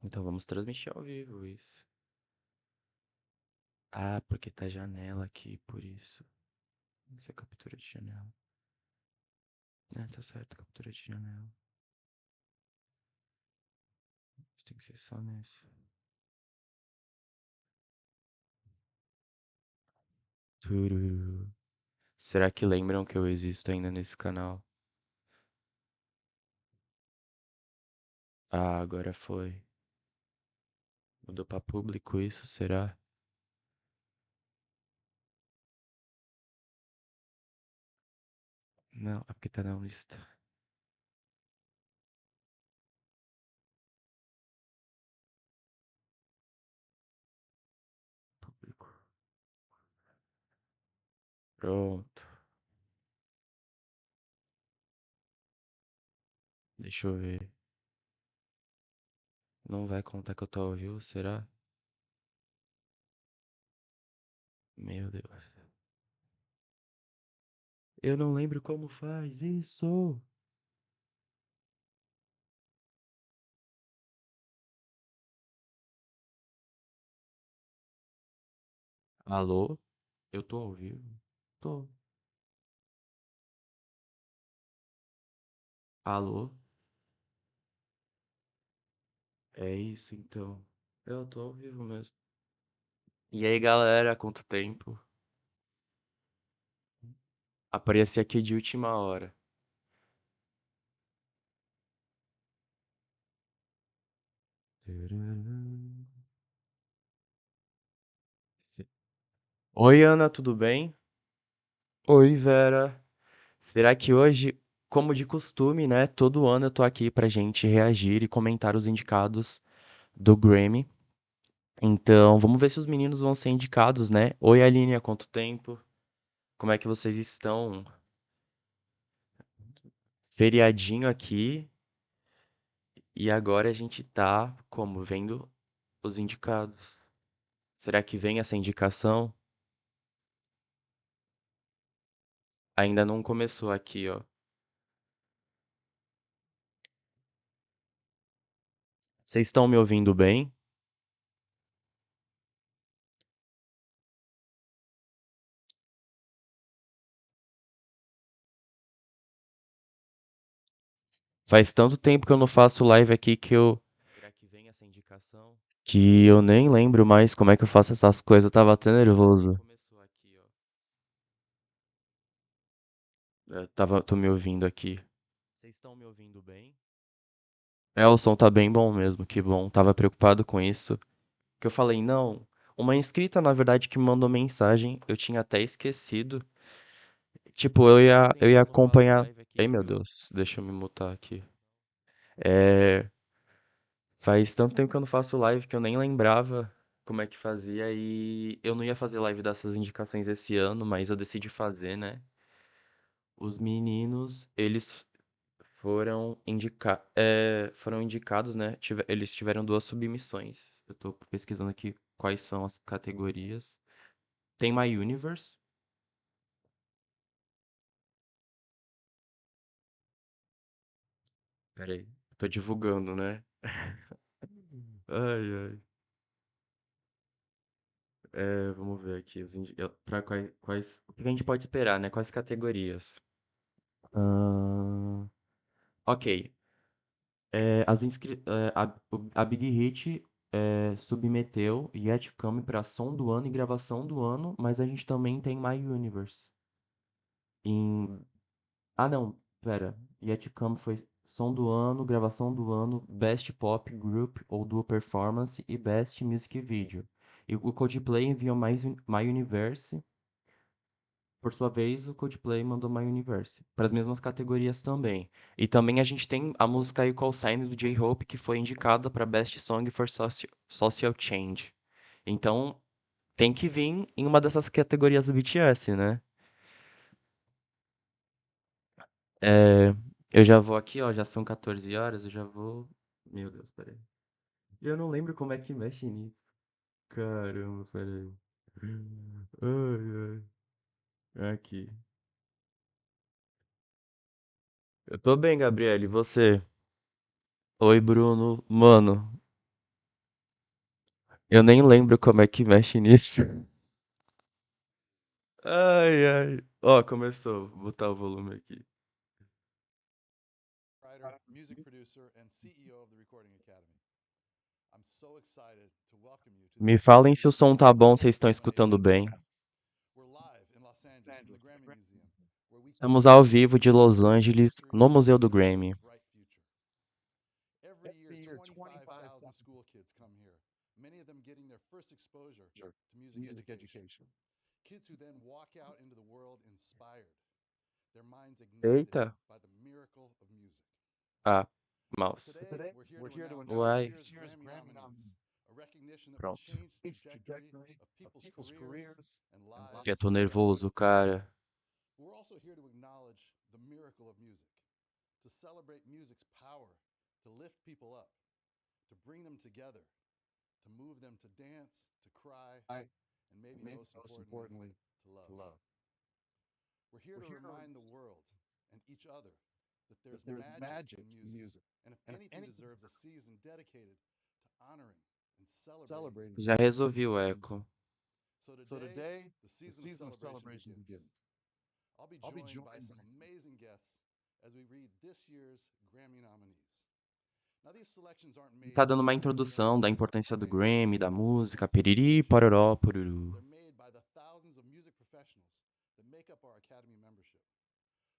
Então vamos transmitir ao vivo isso. Ah, porque tá janela aqui, por isso. Isso é captura de janela. Tá certo, captura de janela. Isso tem que ser só nesse. Tururu. Será que lembram que eu existo ainda nesse canal? Ah, agora foi. Mudou pra público isso, será? Não, é porque tá na lista. Público. Pronto. Deixa eu ver. Não vai contar que eu tô ao vivo, será? Meu Deus. Eu não lembro como faz isso. Alô? Eu tô ao vivo? Tô. Alô? É isso então. Eu tô ao vivo mesmo. E aí, galera, quanto tempo? Apareci aqui de última hora. Oi, Ana, tudo bem? Oi, Vera. Será que hoje, como de costume, né? Todo ano eu tô aqui pra gente reagir e comentar os indicados do Grammy. Então, vamos ver se os meninos vão ser indicados, né? Oi, Aline, há quanto tempo? Como é que vocês estão? Feriadinho aqui. E agora a gente tá, como, vendo os indicados. Será que vem essa indicação? Ainda não começou aqui, ó. Vocês estão me ouvindo bem? Faz tanto tempo que eu não faço live aqui Será que vem essa indicação? Que eu nem lembro mais como é que eu faço essas coisas. Eu tava até nervoso. Começou aqui, ó. Tô me ouvindo aqui. Vocês estão me ouvindo bem? É, o som tá bem bom mesmo, que bom. Tava preocupado com isso. Que eu falei, não. Uma inscrita, na verdade, que me mandou mensagem, eu tinha até esquecido. Tipo, eu ia acompanhar. Ai, meu Deus, deixa eu me mutar aqui. É, faz tanto tempo que eu não faço live que eu nem lembrava como é que fazia e eu não ia fazer live dessas indicações esse ano, mas eu decidi fazer, né? Os meninos, eles foram indicados, né? Eles tiveram duas submissões. Eu tô pesquisando aqui quais são as categorias. Tem My Universe. Peraí, tô divulgando, né? Ai, ai. Vamos ver aqui. Pra o que a gente pode esperar, né? Quais categorias? Ahn, ok. A Big Hit submeteu Yet to Come pra som do ano e gravação do ano, mas a gente também tem My Universe. Em... Ah, não, pera. Yet to Come foi som do ano, gravação do ano, Best Pop Group ou Duo Performance e Best Music Video. E o Coldplay enviou My Universe. Por sua vez, o Coldplay mandou My Universe, para as mesmas categorias também. E também a gente tem a música Equal Sign do J-Hope, que foi indicada para Best Song for Social Change. Então, tem que vir em uma dessas categorias do BTS, né? É, eu já vou aqui, ó, já são 14 horas, eu já vou. Meu Deus, peraí. Eu não lembro como é que mexe nisso. Caramba, peraí. Ai, ai. Aqui. Eu tô bem, Gabriele, e você? Oi, Bruno. Mano, Eu nem lembro como é que mexe nisso. Ai, ai. Ó, começou. Vou botar o volume aqui. Writer, music producer, and CEO of the Recording Academy. I'm so excited to welcome you to the Me falem se o 2023 som tá bom, vocês estão Grammy escutando bem. Indicações. We're live in Los Angeles from the Grammy Museum, where we Estamos ao commemorate vivo de 60 Los years of Angeles, history no Museu do and a Grammy. bright future. Every year, 25,000 school kids come here, many of them getting their first exposure to music education. Kids who then walk out into the world inspired, their minds ignited Eita. by the miracle of music. Ah, mouse. Today, we're here to announce Uai. this year's Grammy nominees, a recognition that will Pronto. change the trajectory of people's careers and Já lives tô nervoso, forever. cara. We're also here to acknowledge the miracle of music, to celebrate music's power, to lift people up, to bring them together, to move them to dance, to cry, and maybe most importantly, to love. We're here to remind the world and each other that there's magic in music, and if anything deserves a season dedicated to honoring and celebrating. Já resolvi o eco. So today, the season of celebration begins. I'll be joined by some amazing guests as we read this year's Grammy nominees. Now, these selections aren't made Tá dando uma by introdução da journalists importância or do fans. Grammy, da música, piriri, pororó, poruru. They're made by the thousands of music professionals that make up our Academy membership.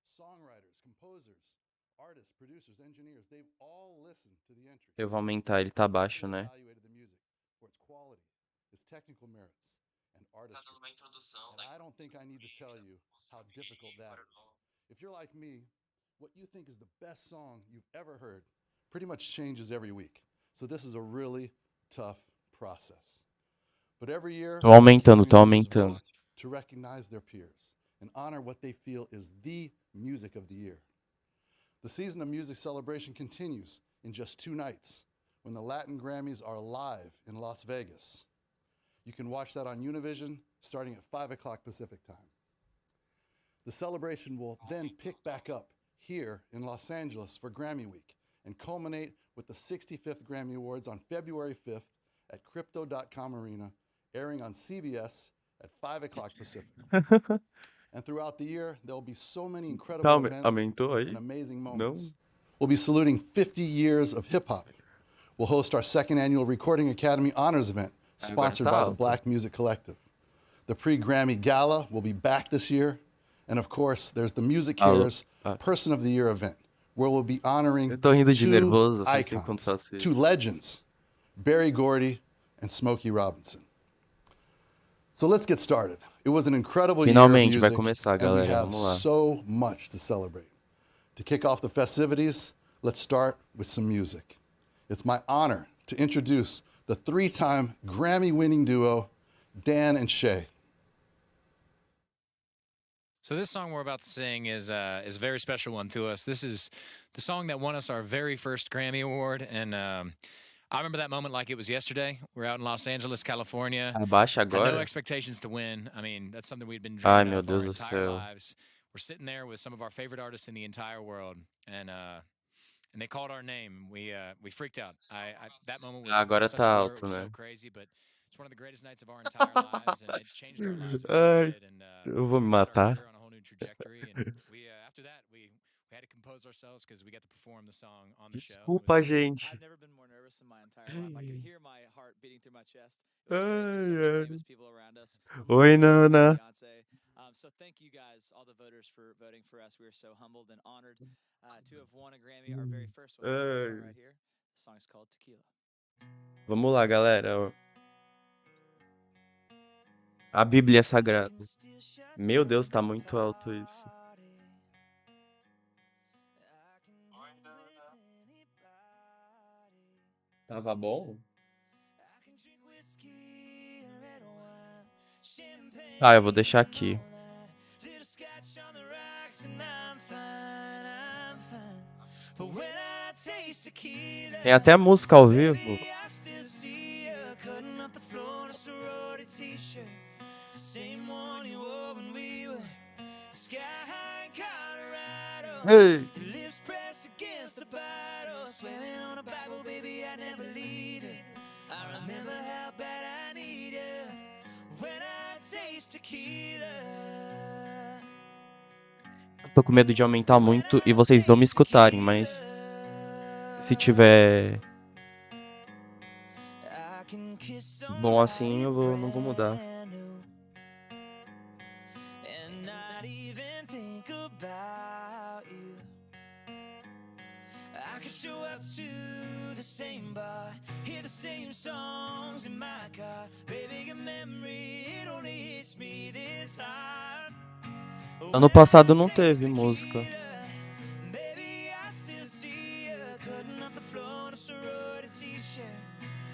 Songwriters, composers, artists, producers, engineers, they've all listened to the entries. Eu vou aumentar, ele tá baixo, Carefully né? evaluated the music for its quality, its technical merits, and artistry. And I don't think I need to tell you how difficult that is. If you're like me, what you think is the best song you've ever heard pretty much changes every week. So this is a really tough process. But every year, Tô aumentando, Academy tô members aumentando. vote to recognize their peers and honor what they feel is the music of the year. The season of music celebration continues in just 2 nights when the Latin Grammys are live in Las Vegas. You can watch that on Univision starting at 5 o'clock Pacific time. The celebration will then pick back up here in Los Angeles for Grammy Week and culminate with the 65th Grammy Awards on February 5th at Crypto.com Arena, airing on CBS at 5 o'clock Pacific. And throughout the year, there'll be so many incredible events Aumentou and aí? amazing Não? moments. We'll be saluting 50 years of hip-hop. We'll host our second annual Recording Academy Honors event, sponsored tá by the alto. Black Music Collective. The pre-Grammy Gala will be back this year. And of course, there's the Music Cares Person of the Year event, where we'll be honoring Eu tô rindo de 2 nervoso, faz tempo que eu não icons, faço 2 isso. legends, Berry Gordy and Smokey Robinson. So let's get started. It was an incredible year of Finalmente vai music, começar, and we galera. have Vamos lá. so much to celebrate. To kick off the festivities, let's start with some music. It's my honor to introduce the 3-time Grammy-winning duo, Dan and Shay. So this song we're about to sing is a very special one to us. This is the song that won us our very first Grammy Award, and I remember that moment like it was yesterday. We're out in Los Angeles, California. Abaixa Had no agora? expectations to win. I mean, that's something we'd been Ai, dreaming meu of our Deus do entire céu. lives. We're sitting there with some of our favorite artists in the entire world, and they called our name. We freaked out. That moment was Agora such tá a blur. It alto, was né? so crazy, but it's one of the greatest nights of our entire lives, and it changed our lives. It Ai, really did, and eu vou me set our matar. career on a whole new trajectory. And we after that we had to compose ourselves because we got to perform the song on the show. It was Desculpa, awesome. gente. I've never been more nervous in my entire life. I could Ai, hear my heart beating through my chest. It was crazy. So many ai. famous people around us. Oi, Humanos, Nana. Beyonce. So thank you guys, all the voters, for voting for us. We are so humbled and honored to have won a Grammy, our very first one. This song Ai. right here. The song is called Tequila. Vamos lá, galera. A Bíblia é sagrada. Meu Deus, tá muito alto isso. Tava bom? Ah, eu vou deixar aqui. Tem até música ao vivo. Ei. Eu tô com medo de aumentar muito e vocês não me escutarem, mas se tiver bom assim, não vou mudar. Show up to the same bar, hear the same songs in my car. Baby, a memory, it only hits me this hard. Ano passado não teve música. Baby, I still see you cutting up the floor in a sorority t-shirt,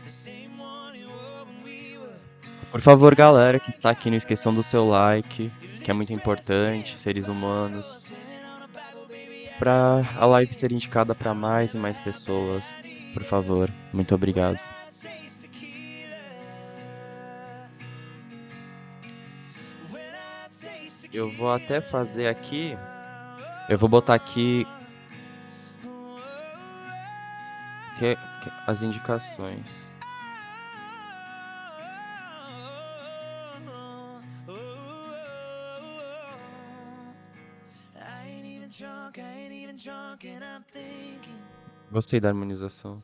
the same one you wore when we were. Por favor, galera que está aqui, não esqueçam do seu like, que é muito importante, seres humanos. Pra a live ser indicada pra mais e mais pessoas. Por favor, muito obrigado. Eu vou até fazer aqui. Eu vou botar aqui as indicações. Gostei da harmonização.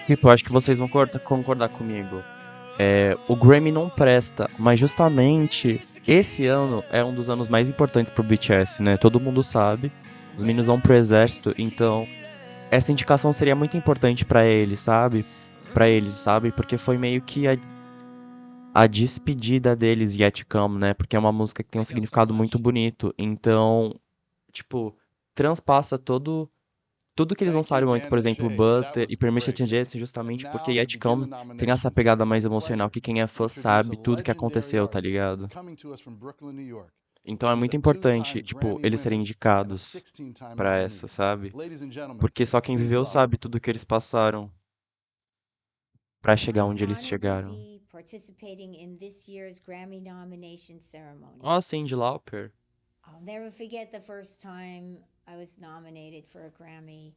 Tipo, eu acho que vocês vão concordar comigo. O Grammy não presta, mas justamente esse ano é um dos anos mais importantes pro BTS, né? Todo mundo sabe. Os meninos vão pro exército, então essa indicação seria muito importante pra eles, sabe? Porque foi meio que a despedida deles, Yet Come, né? Porque é uma música que tem um significado muito bonito. Então, tipo, transpassa tudo que eles lançaram antes, por exemplo, Butter e Permission to Jesse, justamente porque Yet Come tem essa pegada mais emocional que quem é fã sabe tudo que aconteceu, tá ligado? Então é muito importante, tipo, eles serem indicados pra essa, sabe? Porque só quem viveu sabe tudo que eles passaram pra chegar onde eles chegaram. Ó, Cyndi Lauper. I'll never forget the first time I was nominated for a Grammy.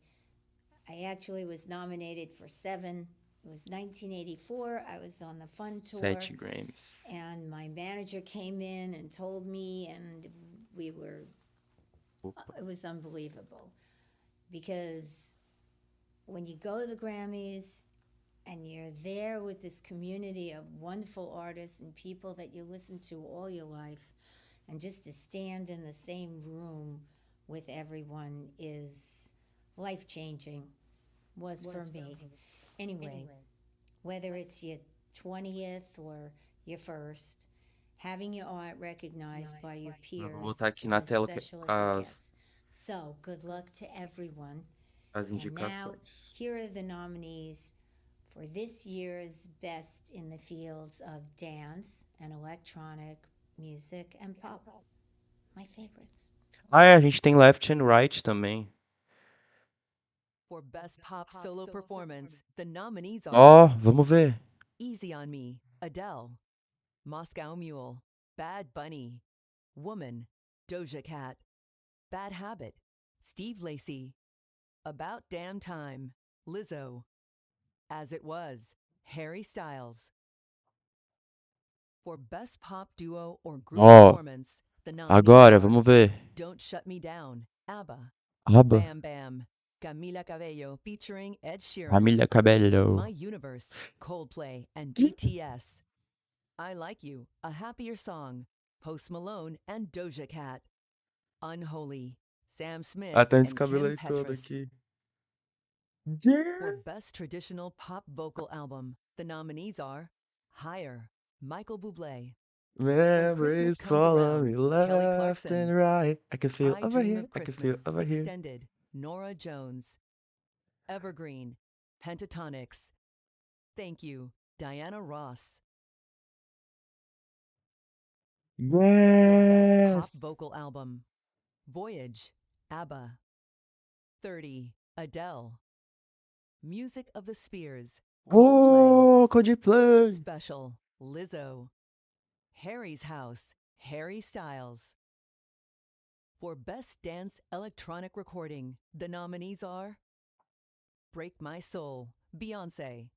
I actually was nominated for 7. It was 1984. I was on the Fun Tour. 7 Grammys. And my manager came in and told me, and we were, it was unbelievable. Because when you go to the Grammys and you're there with this community of wonderful artists and people that you listen to all your life, and just to stand in the same room with everyone is life-changing, was for me. Anyway, whether it's your 20th or your first, having your art recognized by your peers Vou botar aqui is na as tela special as it as gets. So, good luck to everyone. as And now, indicações. here are the nominees for this year's Best in the fields of dance and electronic music and pop. My favorites. A gente tem Left and Right também. For Best Pop Solo Performance, the nominees are Ó, vamos ver. Easy on Me, Adele, Moscow Mule, Bad Bunny, Woman, Doja Cat, Bad Habit, Steve Lacy, About Damn Time, Lizzo, As It Was, Harry Styles. For Best Pop Duo or Group Performance, the nominees Agora, are vamos ver. Don't Shut Me Down, ABBA, ABBA. Bam Bam, Camila Cabello featuring Ed Sheeran, Camila Cabello. My Universe, Coldplay, and BTS. I Like You, A Happier Song, Post Malone and Doja Cat. Unholy, Sam Smith Até and descabelei Kim todo Petras. aqui. For Best Traditional Pop Vocal Album, the nominees are Higher, Michael Bublé, Memories Comes follow Around, me Kelly left Clarkson. and right. I can feel I over Dream here. of I can feel Christmas, over here. Extended, Nora Jones. Evergreen, Pentatonics. Thank You, Diana Ross. Best Pop Yes! Vocal Album, Voyage, ABBA. 30, Adele. Music of the Spheres, Coldplay. Oh, Coldplay! Special, Lizzo. Harry's House, Harry Styles. For Best Dance Electronic Recording, the nominees are Break My Soul, Beyoncé.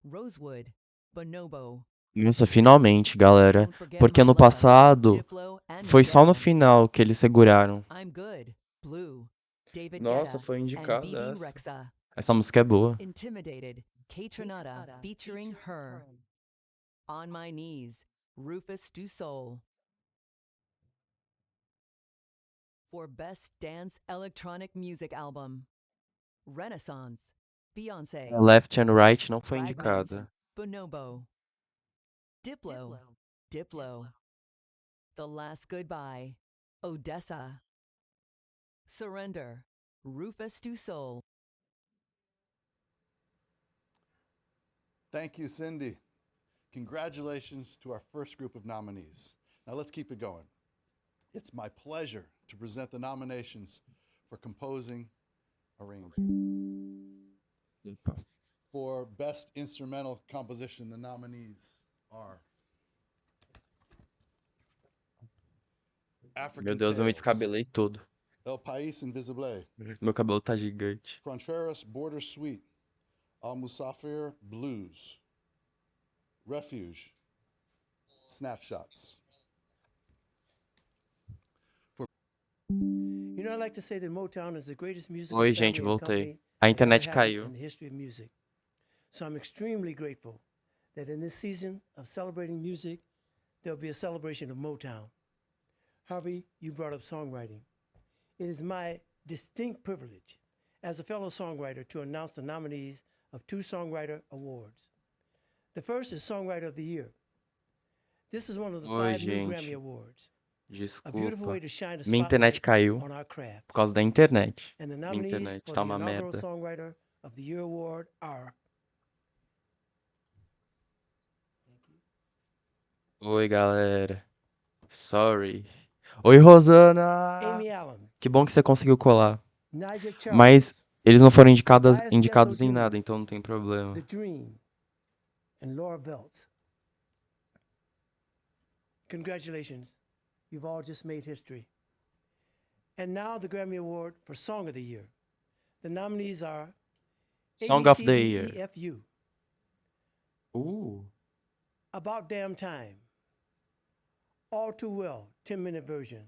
Rosewood, Bonobo. Nossa, finalmente, galera. Don't Forget Porque My no Love, passado Diplo and foi só no Miguel. final que eles seguraram. I'm Good, Blue, David Nossa, Guetta foi and indicada BB essa. Rexa. Essa música é boa. Intimidated, Kaytranada featuring Her. On My Knees, Rufus Du Sol. For Best Dance Electronic Music Album, Renaissance, Beyoncé. Left and Right não foi Fragments, indicada. Bonobo. Diplo. The Last Goodbye, Odessa. Surrender, Rufus Du Sol. Thank you, Cindy. Congratulations to our first group of nominees. Now let's keep it going. It's my pleasure to present the nominations for composing, arranging. For Best Instrumental Composition, the nominees are African Meu Deus, eu me Tales, descabelei todo. El País Invisible, Meu cabelo tá gigante. Fronteras Border Suite, Al Musafir Blues, Refuge, Snapshots. You know, I like to say that Motown is the greatest musical Oi, family gente, and voltei. company A that ever internet happened caiu. in the history of music. So I'm extremely grateful that in this season of celebrating music, there'll be a celebration of Motown. Harvey, you brought up songwriting. It is my distinct privilege as a fellow songwriter to announce the nominees of 2 songwriter awards. The first is Songwriter of the Year. This is one of the Oi, 5 new Grammy gente. Awards. A beautiful way Desculpa. to shine a Minha internet spotlight caiu on our craft. por causa da internet. And the Minha nominees internet for tá the uma inaugural merda. Songwriter of the Year award are Oi, galera. Sorry. Oi, Rosana! Amy Allen, Que bom que você conseguiu colar. Nigel Mas Charles, eles não foram indicados Tobias em Jr., nada, então não tem problema. The Dream, and Laura Veltz. Congratulations. You've all just made history. And now the Grammy Award for Song of the Year. The nominees are Song of the Year. ABCDEFU, Uh, About Damn Time, All Too Well, 10-minute version,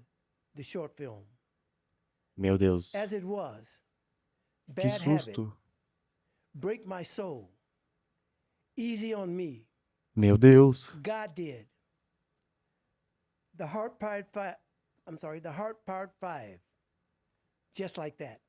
the short film. meu Deus. As It Was, Que Bad Habit, susto. Break My Soul, Easy on Me, Meu Deus. God Did, The Heart Part 5, Just Like That.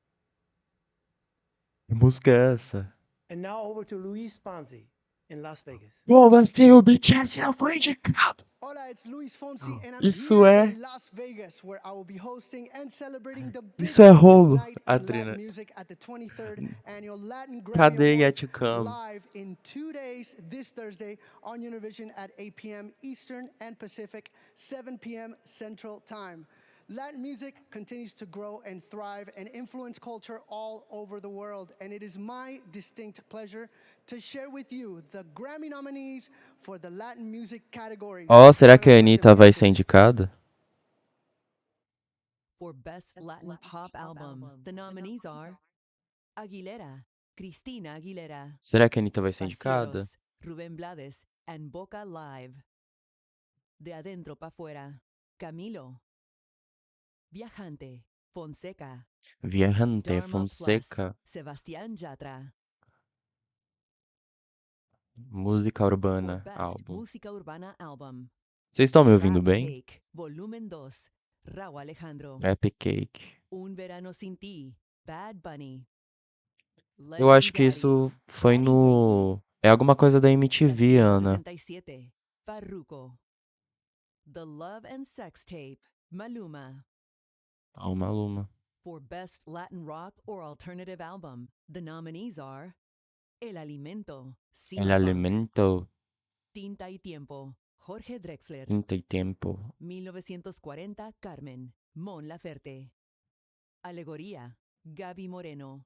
Que música é essa? And now over to Luis Fonsi in Las Vegas. Bom, assim, o BTS não foi indicado. Hola, it's Luis Fonsi, and I'm Isso here é... in Las Vegas, where I will be hosting and celebrating the Isso é biggest rolo, night in Adriana. Latin music at the 23rd Annual Latin Grammy Cadê Yet Awards, to Come? live in 2 days this Thursday on Univision at 8 p.m. Eastern and Pacific, 7 p.m. Central Time. Latin music continues to grow and thrive and influence culture all over the world, and it is my distinct pleasure to share with you the Grammy nominees for the Latin music categories. Ó, será que a Anitta vai ser indicada? For Best Latin Pop Album, the nominees are Aguilera, Cristina Aguilera. Será que a Anitta vai ser indicada? Pasieros, Rubén Blades, and Boca Live. De Adentro Pa' Fuera, Camilo. Viajante, Fonseca. Viajante Dharma Fonseca. Plus, Sebastián Yatra. Música For Urbana, Best álbum. Música Urbana Album, Vocês estão me ouvindo Rap bem? Cake, Volumen 2, Rauw Alejandro. Epic Cake. Un Verano Sin Ti, Bad Bunny. Eu acho que Legendary, isso foi Daddy no... É alguma coisa da MTV, Ana. 367, Farruko. The Love and Sex Tape, Maluma. Ó, Maluma. For Best Latin Rock or Alternative Album, the nominees are El Alimento, El Cima Funk, Alimento. Tinta y Tiempo, Jorge Drexler. Tempo. 1940, Carmen. Mon Laferte. Alegoría, Gaby Moreno.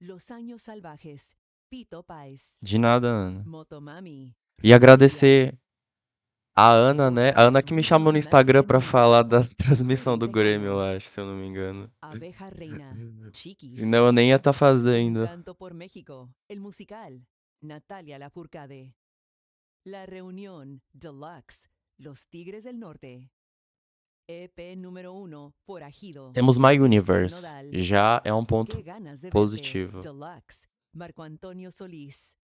Los Años Salvajes, Fito Páez. De nada, Ana. Motomami. E agradecer a Ana, né? A Ana que me chamou no Instagram pra falar da transmissão do Grammy, eu acho, se eu não me engano. Abeja Reina, Chiquis. Senão eu nem ia estar fazendo. Canto por México, el musical, Natalia Lafourcade. La Reunión, Deluxe, Los Tigres del Norte. EP número 1, Forajido. Temos My Cristian Universe. Nodal. Já é um ponto Qué ganas de verte, positivo. Deluxe, Marco Antonio Solís.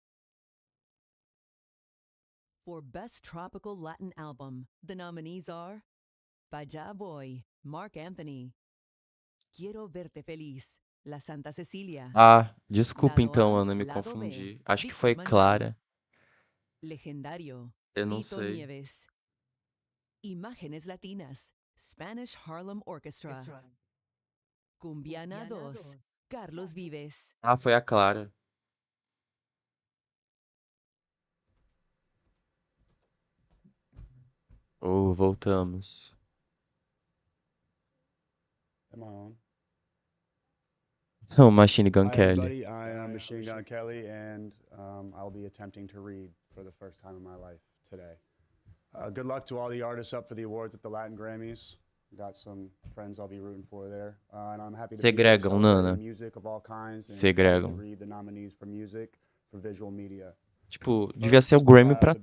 For Best Tropical Latin Album, the nominees are Paya Boy, Mark Anthony. Quiero Verte Feliz, La Santa Cecilia. Ah, desculpa Lado então, A, Ana, me Lado confundi. B, Acho que Víctor foi Manuel. Clara. Legendario, Eu não Tito sei. Nieves. Imágenes Latinas, Spanish Harlem Orchestra. Cumbiana 2, Carlos Vives. Ah, foi a Clara. Oh, voltamos. Am I on? O Machine Gun Hi, Kelly. everybody. I am Machine Gun Kelly, and I'll be attempting to read for the first time in my life today. Good luck to all the artists up for the awards at the Latin Grammys. Got some friends I'll be rooting for there. And I'm happy to be here Segregam, Nana. celebrating music of all kinds and Segregam. excited to read the nominees for music, for visual media. Tipo, devia ser o Grammy pra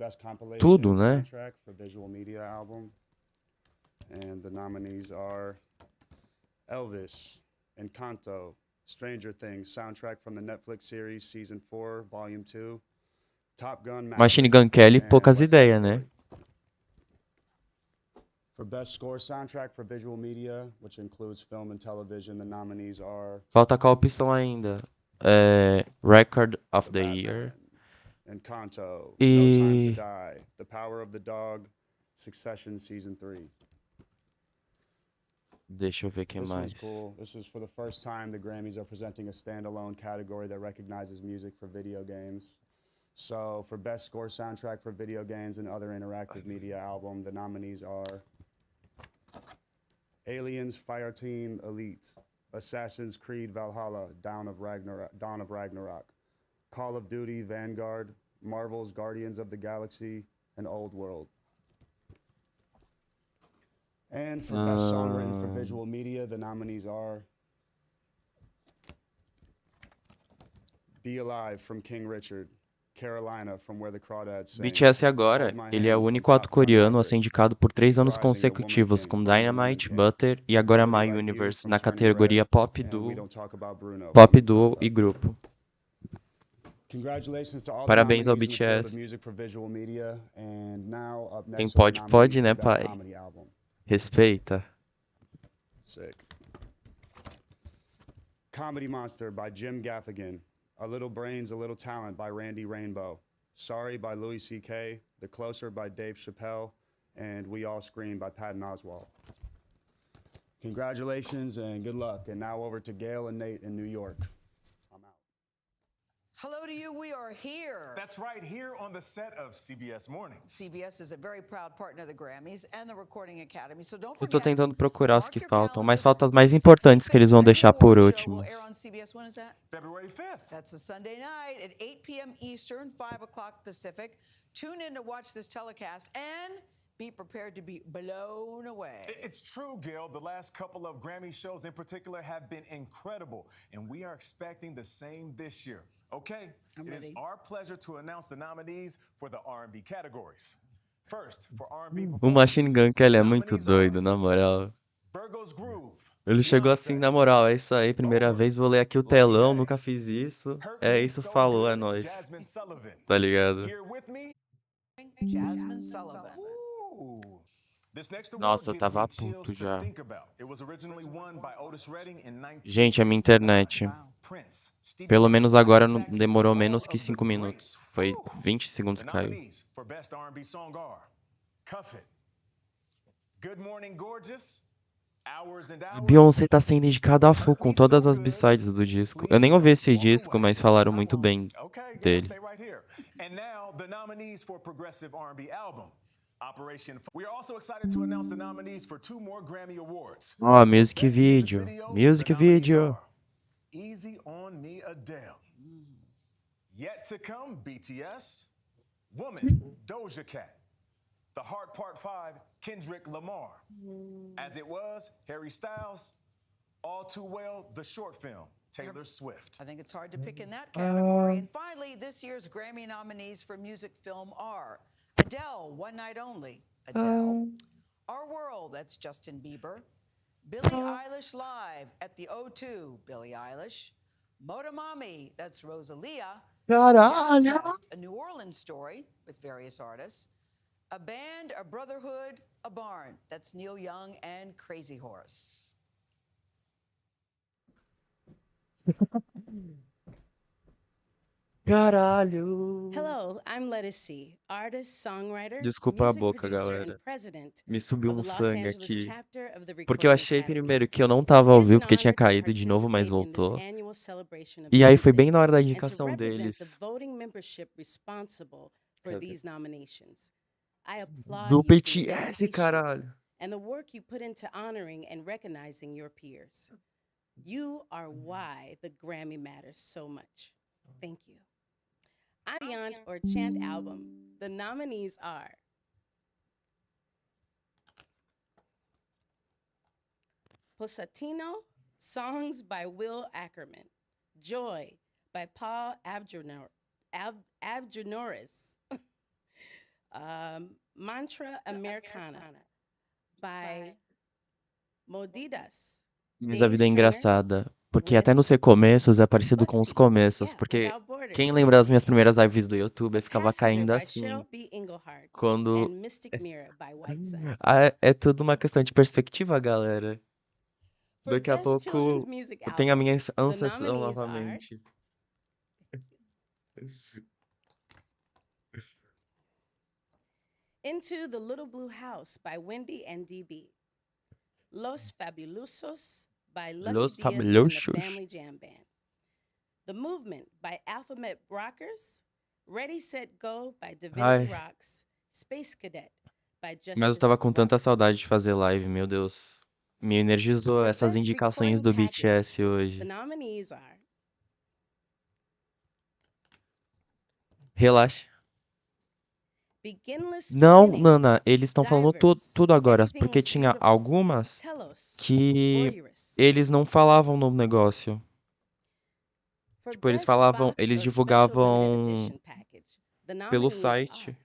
tudo, né? Soundtrack for visual media album. And the nominees are Elvis, Encanto, Stranger Things, soundtrack from the Netflix series Season 4, Volume 2, Top Gun Maverick, Machine Gun Kelly, and poucas West Side ideias, né? Story. For Best Score Soundtrack for Visual Media, which includes film and television, the nominees are Falta qual opção ainda? Record of the Year. Encanto, E- No Time to Die, The Power of the Dog, Succession Season 3. Deixa eu ver quem This mais. one's cool. This is for the first time the Grammys are presenting a standalone category that recognizes music for video games. So for Best Score Soundtrack for Video Games and Other Interactive Media Album, the nominees are Aliens Fireteam Elite, Assassin's Creed Valhalla, Dawn of Ragnarok, Call of Duty Vanguard, Marvel's Guardians of the Galaxy, and Old World. And for Best Song Written for Visual Media, the nominees are Be Alive from King Richard, Carolina from Where the Crawdads Sing. BTS agora, ele é o único ato coreano a ser indicado por 3 anos consecutivos com Dynamite, Butter e agora My Universe na categoria Pop Duo e Grupo. Parabéns ao BTS. Quem pode, pode, né, pai? Respeita. Sick. Comedy Monster by Jim Gaffigan. A Little Brains, A Little Talent by Randy Rainbow. Sorry by Louis C.K. The Closer by Dave Chappelle. And We All Scream by Patton Oswalt. Congratulations and good luck. And now over to Gail and Nate in New York. I'm out. Hello to you. We are here. That's right, here on the set of CBS Mornings. CBS is a very proud partner of the Grammys and the Recording Academy. So don't Eu tô forget. tentando procurar os que faltam, mas faltam as mais importantes que eles vão deixar por últimos. Air on CBS. When is that? February 5th. That's a Sunday night at 8 p.m. Eastern, 5 o'clock Pacific. Tune in to watch this telecast and be prepared to be blown away. It's true, Gail. The last couple of Grammy shows in particular have been incredible, and we are expecting the same this year. Okay, it is our pleasure to announce the nominees for the R&B categories. First, for R&B O Machine Gun Kelly é muito doido, na moral. Virgo's Groove. Ele chegou assim, na moral, é isso aí, primeira vez, vou ler aqui o telão, nunca fiz isso. É isso, falou, é nóis. Jasmine Sullivan. Tá ligado? Here with me. Jasmine Sullivan. This next award Nossa, eu gives tava me a ponto chills to já. think about. It was originally won by Otis Redding in 1969. Gente, a minha internet. Prince, Stevie Pelo menos agora não Jackson, demorou all menos of que the 5 minutos. Foi 20 segundos The que caiu. nominees for Best R&B Song are Cuff It, Good Morning Gorgeous, Hours and Hours. Beyoncé tá sendo indicada a full com todas as b-sides do disco. Eu nem ouvi esse disco, mas falaram muito bem Okay, Gail, dele. stay right here. And now out the nominees for Progressive R&B Album. We are also excited to announce the nominees for 2 more Grammy Awards. Ó, music video. Music video. Easy on Me, Adele. Yet to come, BTS. Woman, Doja Cat. The Heart Part 5, Kendrick Lamar. As It Was, Harry Styles. All Too Well, the short film, Taylor Swift. I think it's hard to pick in that category. And finally, this year's Grammy nominees for music film are Adele, One Night Only, Adele. Our World, that's Justin Bieber. Billie Eilish Live at the O2, Billie Eilish. Motomami, that's Rosalia. Jazz Fest, a New Orleans story with various artists. A Band, a Brotherhood, a Barn, that's Neil Young and Crazy Horse. Caralho. Hello, I'm Lettuce, artist, songwriter, Desculpa a music boca, producer, galera. and president Me subiu of um the Los sangue Angeles aqui. chapter of the Porque eu Recording achei Academy. primeiro que eu não tava ao It is vivo, an porque tinha honor to caído de novo, mas participate in this voltou. annual celebration of E aí foi music bem na hora da and to indicação represent deles. the voting membership responsible for Cadê? these nominations. I applaud Do you for your BTS, dedication caralho. and the work you put into honoring and recognizing your peers. You are why the Grammy matters so much. Thank you. Beyond or Chant album. The nominees are Posatino, songs by Will Ackerman. Joy by Paul Avjanoris. Mantra Americana by Modidas. Mas a vida é engraçada. Porque até nos recomeços é parecido com os começos. Porque quem lembra das minhas primeiras lives do YouTube, eu ficava caindo assim. Quando. É tudo uma questão de perspectiva, galera. Daqui a pouco eu tenho a minha ancestral novamente. Into the Little Blue House by Wendy and DB. Los Fabulosos by Lucky Los Diaz and the Fabulosos. Family Jam Band. The Movement by Alphabet Rockers. Ready, Set, Go by Divinity Ai. Rocks. Space Cadet by Justice Mas eu tava com tanta Walker. saudade de fazer live, meu Deus. Me energizou essas Best indicações do Recording Package. BTS hoje. The nominees are Relaxa. Beginless Não, Beginning, Nana, eles estão falando Divers, tudo agora, Everything porque is tinha Beautiful, algumas Telos, que Voyeurs. eles não falavam no negócio. For Tipo, eles Best falavam, Box eles or Special Limited divulgavam Edition Package, the pelo nominees site. are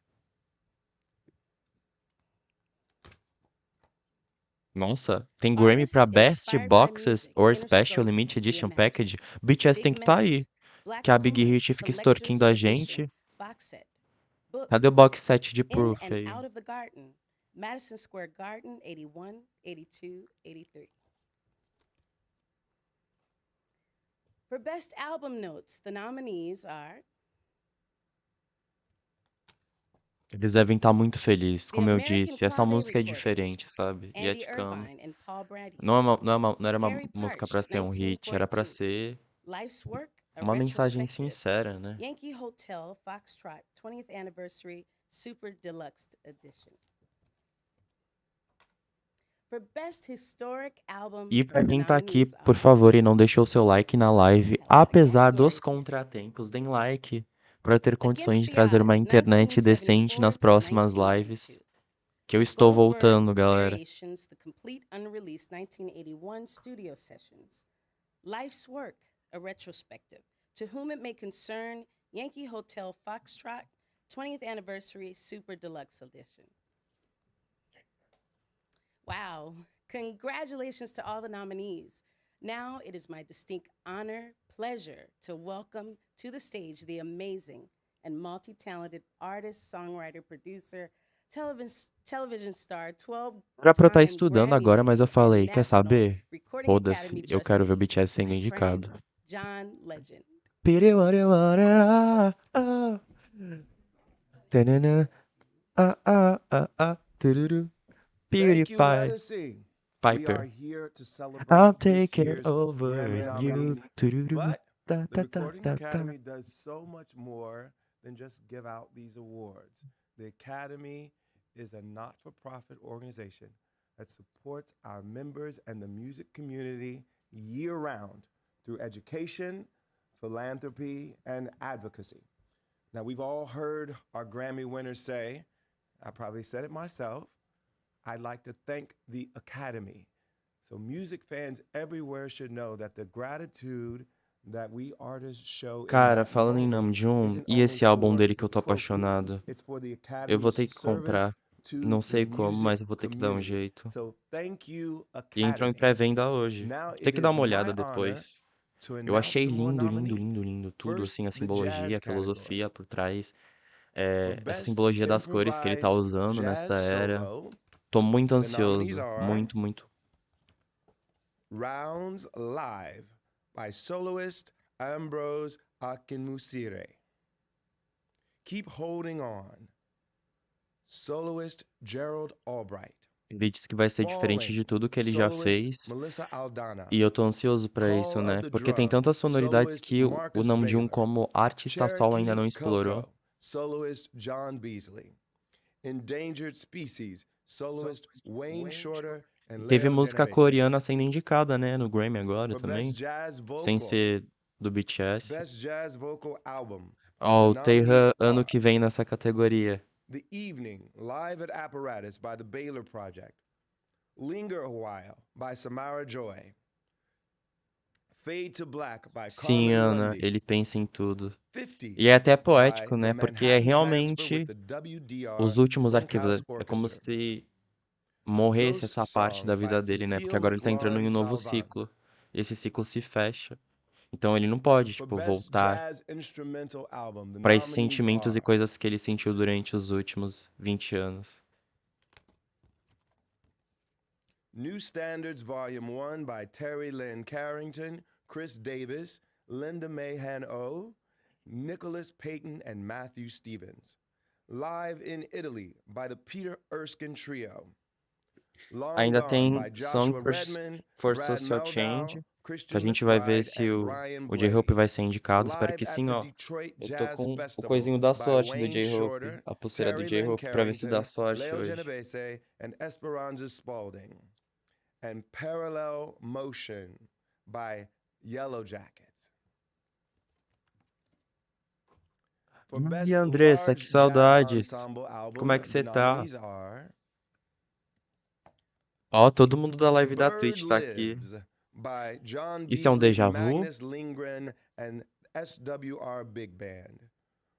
Nossa, tem Grammy pra Artists Best Inspired by Boxes Music, or Interscope, Special Limited Edition Reimagine. Package. BTS tem Big que tá Mess, aí. Black Que a Big Pumas Hit fica Collector's extorquindo a Edition gente. Box Set. Book Cadê o box set de In Proof and aí? Out of the Garden, Madison Square Garden, 81, 82, 83. For Best Album Notes, the nominees are Eles devem estar muito felizes, The como eu American disse. Essa Clave música é Recordings, diferente, sabe? Andy Yet Come. Irvine and Paul Brady. Não era uma Harry música Parched, pra ser um hit, era pra 1942. ser Life's Work, a uma mensagem retrospective. sincera, né? Yankee Hotel Foxtrot 20th Anniversary Super Deluxe Edition. For Best Historic Album, E pra the quem tá aqui, nominees por are favor, e não deixou seu like na live, apesar dos contratempos, deem like pra eu ter condições de the trazer uma Odds, internet decente 1974 nas to próximas 1992. lives. Que eu estou Goldberg voltando, galera. Variations, the complete unreleased 1981 studio sessions. Life's Work, a retrospective. To Whom It May Concern, Yankee Hotel Foxtrot, 20th Anniversary Super Deluxe Edition. Wow. Congratulations to all the nominees. Now it is my distinct honor, pleasure to welcome to the stage the amazing and multi-talented artist, songwriter, producer, television star, 12 Era pra eu estar time estudando Grammy agora, mas eu winner falei, and quer National saber? Recording Foda-se, Academy eu quero ver o trustee, BTS sendo my indicado. friend, John Legend. Piriwariwara, ah. Tanana, tururu. Thank you, PewDiePie. Lettuce. We are Piper. here to celebrate I'll this take it year's over Grammy you. nominees, Tururu. but Ta, the ta, ta, Recording ta, ta. Academy does so much more than just give out these awards. The Academy is a not-for-profit organization that supports our members and the music community year-round through education, philanthropy, and advocacy. Now, we've all heard our Grammy winners say, I probably said it myself, I'd like to thank the Academy. So music fans everywhere should know that the gratitude that we artists show in Cara, that falando em moment Namjoon, isn't e only esse álbum for dele que the eu tô trophy, apaixonado? it's for the Eu vou Academy's ter que service comprar. to Não the sei como, music mas eu vou ter que dar um community. jeito. So thank you, E entrou em Academy. pré-venda hoje. Now Vou ter it que dar is uma my olhada honor depois. to Eu announce achei some more lindo, lindo, nominees. lindo, lindo. Tudo, First, assim, a the simbologia, jazz a category. filosofia por trás. For Essa Best simbologia das cores que ele tá Improvised usando Jazz nessa era. Solo, Tô muito the nominees ansioso. are Muito, muito. Rounds Live by soloist Ambrose Akinmusire. Keep Holding On, soloist Gerald Albright. Ele disse que vai ser diferente Falling, de tudo que ele já soloist fez. Melissa Aldana. E eu tô ansioso pra Call isso, of né? the Porque tem Drum, tantas sonoridades soloist que o Marcus Namjoon Baylor. como artista solo ainda não Cherokee explorou. Coco, soloist John Beasley. Endangered Species, soloist Wayne Shorter and Teve Leo música Genovese. coreana sendo indicada, né? No Grammy agora For também. Best Jazz Sem Vocal, ser do BTS. Best Jazz Vocal Album. Ó, o The nominees Taeha ano are que vem nessa categoria. The Evening, Live at Apparatus by the Baylor Project. Linger a While by Samara Joy. Fade to Black by Sim, Carmen Ana, Lundy. ele pensa em tudo. 50 E é até by poético, the né? Porque é Manhattan Transfer realmente with the WDR os últimos Funkhouse arquivos. É como Orchestra. se morresse Ghost essa parte da Song by vida dele, né? Porque agora ele tá entrando em um novo Salvant. ciclo. E esse ciclo se fecha. Então ele não pode, For tipo, Best voltar Jazz Instrumental Album, the pra esses nominees sentimentos e are coisas que ele sentiu durante os últimos 20 anos. New Standards Volume 1 by Terry Lynn Carrington, Chris Davis, Linda Mahan O, Nicholas Payton, and Matthew Stevens. Live in Italy by the Peter Erskine Trio. Long Ainda Gone tem by Song Joshua for, Redman, for Brad Social Mehldau, Change, que a Christian gente vai ver McBride, se and o Ryan o Blade. J-Hope vai ser indicado. Espero Live que at sim, the ó. Detroit Eu tô Jazz com o Festival coisinho da by sorte do Wayne J-Hope, Shorter, a pulseira do Terry Lynn J-Hope, pra ver se dá Carrington, sorte Leo hoje. Genovese, and Esperanza Spalding. And Parallel Motion by Yellow Jackets. For E Best Andressa, que Large Jazz saudades. Ensemble Album, Como é que the você tá? nominees are Ó, todo mundo da live da Bird Twitch tá aqui. Lives by John Isso é um Beasley, déjà vu? Magnus Lindgren, and SWR Big Band.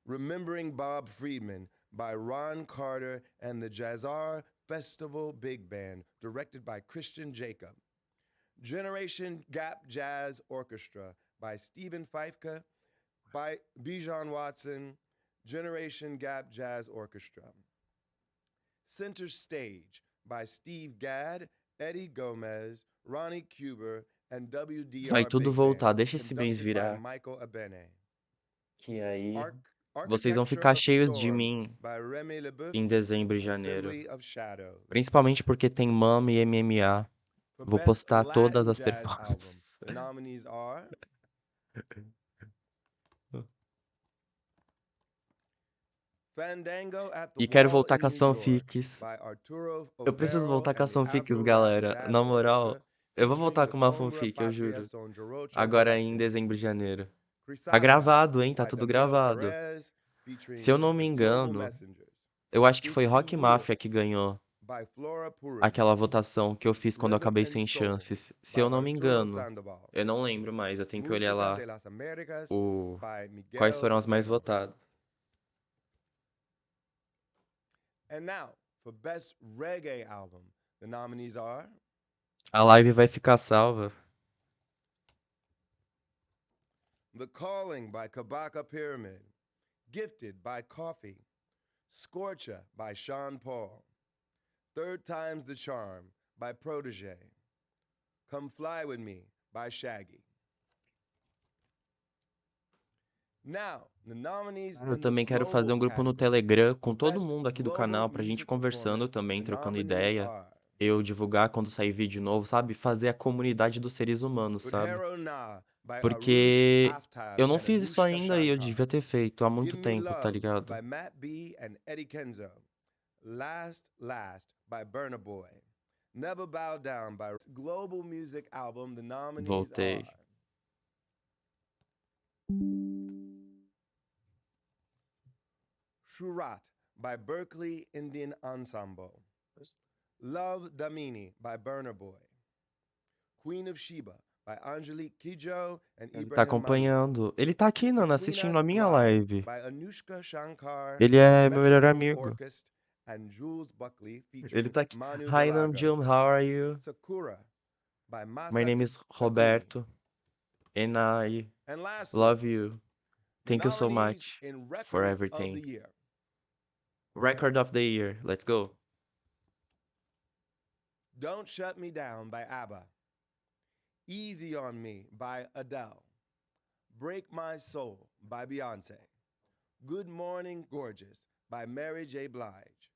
Remembering Bob Friedman by Ron Carter and the Jazzar Festival Big Band, directed by Christian Jacob. Generation Gap Jazz Orchestra by Stephen Feifke, by Bijan Watson, Generation Gap Jazz Orchestra. Center Stage by Steve Gadd, Eddie Gomez, Ronnie Cuber, and WDR Vai tudo Big voltar, Band, deixa esse mês conducted by virar. Michael Abene. Que aí vocês Architecture vão ficar of cheios de Storm mim by Remy LeBoeuf, em dezembro e janeiro. Assembly of Shadows. Principalmente porque tem MAMA e MMA. For Vou Best postar todas Latin as Jazz Album, performances. the nominees are Fandango at the E quero Wall voltar in com as New York fanfics. by Arturo Eu preciso Overo voltar com and as the fanfics, Afro galera. Jazz Na moral, Orchestra, eu vou featuring voltar the com uma Coimbra fanfic, eu Patria juro. Sonjorocha Agora em Collective. dezembro e janeiro. Tá Crisanta gravado, hein? Tá by tudo Daniel gravado. Perez, featuring Se eu não me the Global engano, Messengers. eu acho que foi Ukiu Rock Look Mafia que ganhou by Flora Purim. aquela votação que eu fiz quando eu Rhythm acabei and sem Soul chances. Se by eu não me Arturo engano, Sandoval. eu não lembro mais, eu tenho que olhar Música lá de las Américas o by quais Miguel foram as mais Ferro. votadas. And now, for Best Reggae Album, the nominees are A live vai ficar salva. The Calling by Kabaka Pyramid, Gifted by Coffee, Scorcha by Sean Paul, Third Time's the Charm by Protégé, Come Fly With Me by Shaggy. Now, the nominees Eu in the também quero fazer global um grupo no category. Telegram For com todo Best mundo aqui do Global canal pra gente Music conversando Performance, também, the trocando nominees ideia. are Eu divulgar quando sair vídeo novo, sabe? Fazer a comunidade dos seres humanos, sabe? Udhero Na by Porque Arush Aftab eu não and fiz isso Anushka ainda e eu Shankar. devia ter feito há muito Give Me tempo, tá Love ligado? by Matt B and Eddie Kenzo. Last by Burna Boy. Never Bow Down by Global Music Album. The nominees Voltei. are Shurat by Berkeley Indian Ensemble. Love Damini by Burna Boy. Queen of Sheba by Angelique Kidjo and Ele tá Ibrahim Malouf. acompanhando. Ele tá aqui, Nana, Between assistindo Us a minha Live live. by Anushka Shankar, Ele é meu melhor Metro Boomin amigo. Orchestra, and Jules Buckley Ele featuring tá aqui. Manu Hi, Dilago. Namjoon, how are you? Sakura by My name is Masat Takumi. Roberto, and I And lastly, love you. the Thank you so nominees much in for Record of everything. the Year. Record of the year. Let's go. Don't Shut Me Down by ABBA. Easy on Me by Adele. Break My Soul by Beyoncé. Good Morning Gorgeous by Mary J. Blige.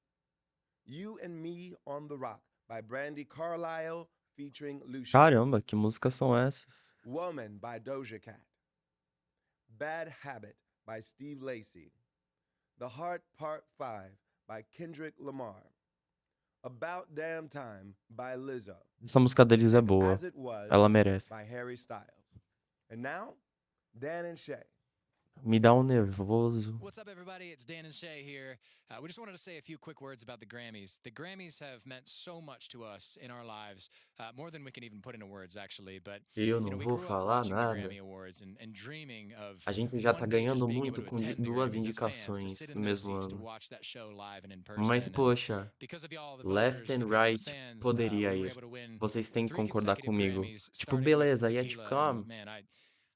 You and Me on the Rock by Brandy Carlisle featuring Lucius. Caramba, que músicas são essas? Woman by Doja Cat. Bad Habit by Steve Lacy. The Heart Part 5 by Kendrick Lamar. About Damn Time by Lizzo. Essa música deles é And boa. As It Was Ela merece. by Harry Styles. And now, Dan and Shay. Me dá nervoso. What's up, everybody? It's Dan and Shay here. We just wanted to say a few quick words about the Grammys. The Grammys have meant so much to us in our lives, more than we can even put into words, actually. But Eu you know, não we vou grew up falar watching the nada. Grammy Awards and dreaming of A gente já tá one day just ganhando being able muito to com attend the duas Grammys as fans, to indicações sit no in those mesmo seats, to ano. watch that show live and in Mas, person. poxa, Because of y'all, the Left voters, and because of the Right fans, poderia we were ir. able to win Vocês têm que 3 concordar consecutive comigo. Grammys, Tipo, starting with beleza, Yet to Tequila, Come, and man,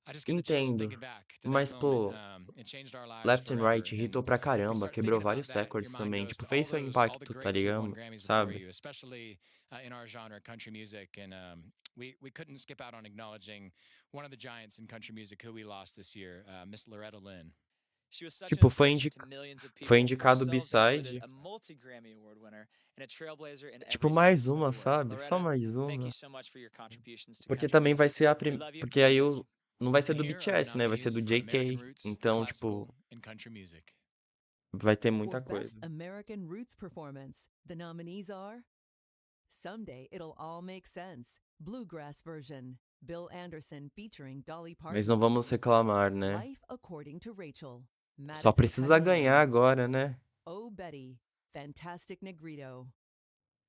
I just get the chills entendo. thinking back to that Mas, moment. pô, It changed our lives Left and Right forever. hitou And pra we caramba, start quebrou thinking about vários that, your recordes mind também. goes Tipo, to fez seu all the impacto, tá greats who have won ligado? Grammys before Sabe? you, especially in our genre, country music. And we couldn't skip out on acknowledging one of the giants in country music who we lost this year, Miss Loretta Lynn. She was such an Tipo, inspiration to millions of foi people, indicado ourselves included, B-side. a multi-Grammy Award winner and a trailblazer in Tipo, every mais sense of uma, the word. sabe? Só Loretta, mais thank you uma. so much for your contributions to Porque country também vai music. ser a We love you. Porque aí God bless you. não vai ser And do here are the BTS, né? Vai ser nominees do for American JK. Roots, Então, Classical, tipo, and Country Music. vai ter For muita Best coisa. American Roots Performance, the nominees are Someday It'll All Make Sense, Bluegrass Version, Bill Anderson featuring Dolly Parton. Mas não vamos reclamar, né? Life According to Rachel, Só Madison precisa Cunningham. ganhar agora, né? Oh Betty, Fantastic Negrito.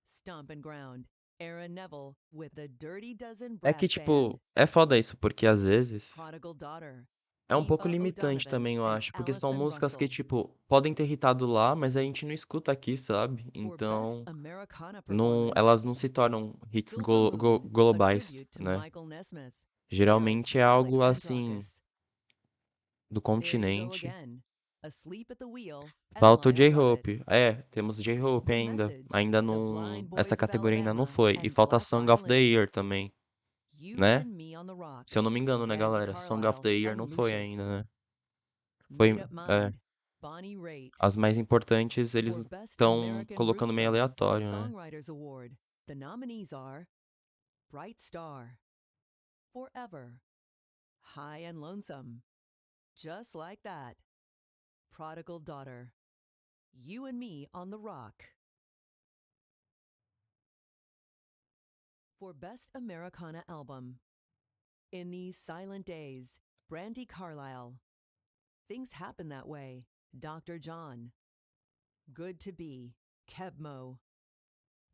Stomp and Ground, Aaron Neville with the Dirty Dozen É Brass que, Band. tipo, é foda isso, porque às vezes Prodigal Daughter, é um pouco Aoife limitante O'Donovan também, eu and acho. Porque são Allison músicas que, Russell. tipo, podem ter hitado lá, mas a gente não escuta aqui, sabe? For Best Então, Americana não, Performance, elas não se tornam hits Silver Moon, a globais, tribute to né? Michael Nesmith. Geralmente é Eric algo Felix assim, Androkis. do There You Go continente. Again, Asleep at the Wheel, and Falta o Lie Above It. J-Hope. É, temos J-Hope The ainda. Message, Ainda The não. Blind Essa Boys of categoria ainda não Alabama, foi. E and falta Black Song of the Violin. Year também, You né? and Me on the Rock, Se eu não me engano, né, Brandy galera? Song of Carlisle the Year and não foi Lucius. ainda, né? Foi. Made Up É, Mind, Bonnie Raitt. as mais importantes eles For Best estão American colocando Root meio Song, the aleatório, né? Songwriters Award. The nominees are Bright Star, Forever, High and Lonesome, Just Like That, Prodigal Daughter, You and Me on the Rock. For Best Americana Album, In These Silent Days, Brandy Carlisle, Things Happen That Way, Dr. John, Good to Be, Kebmo,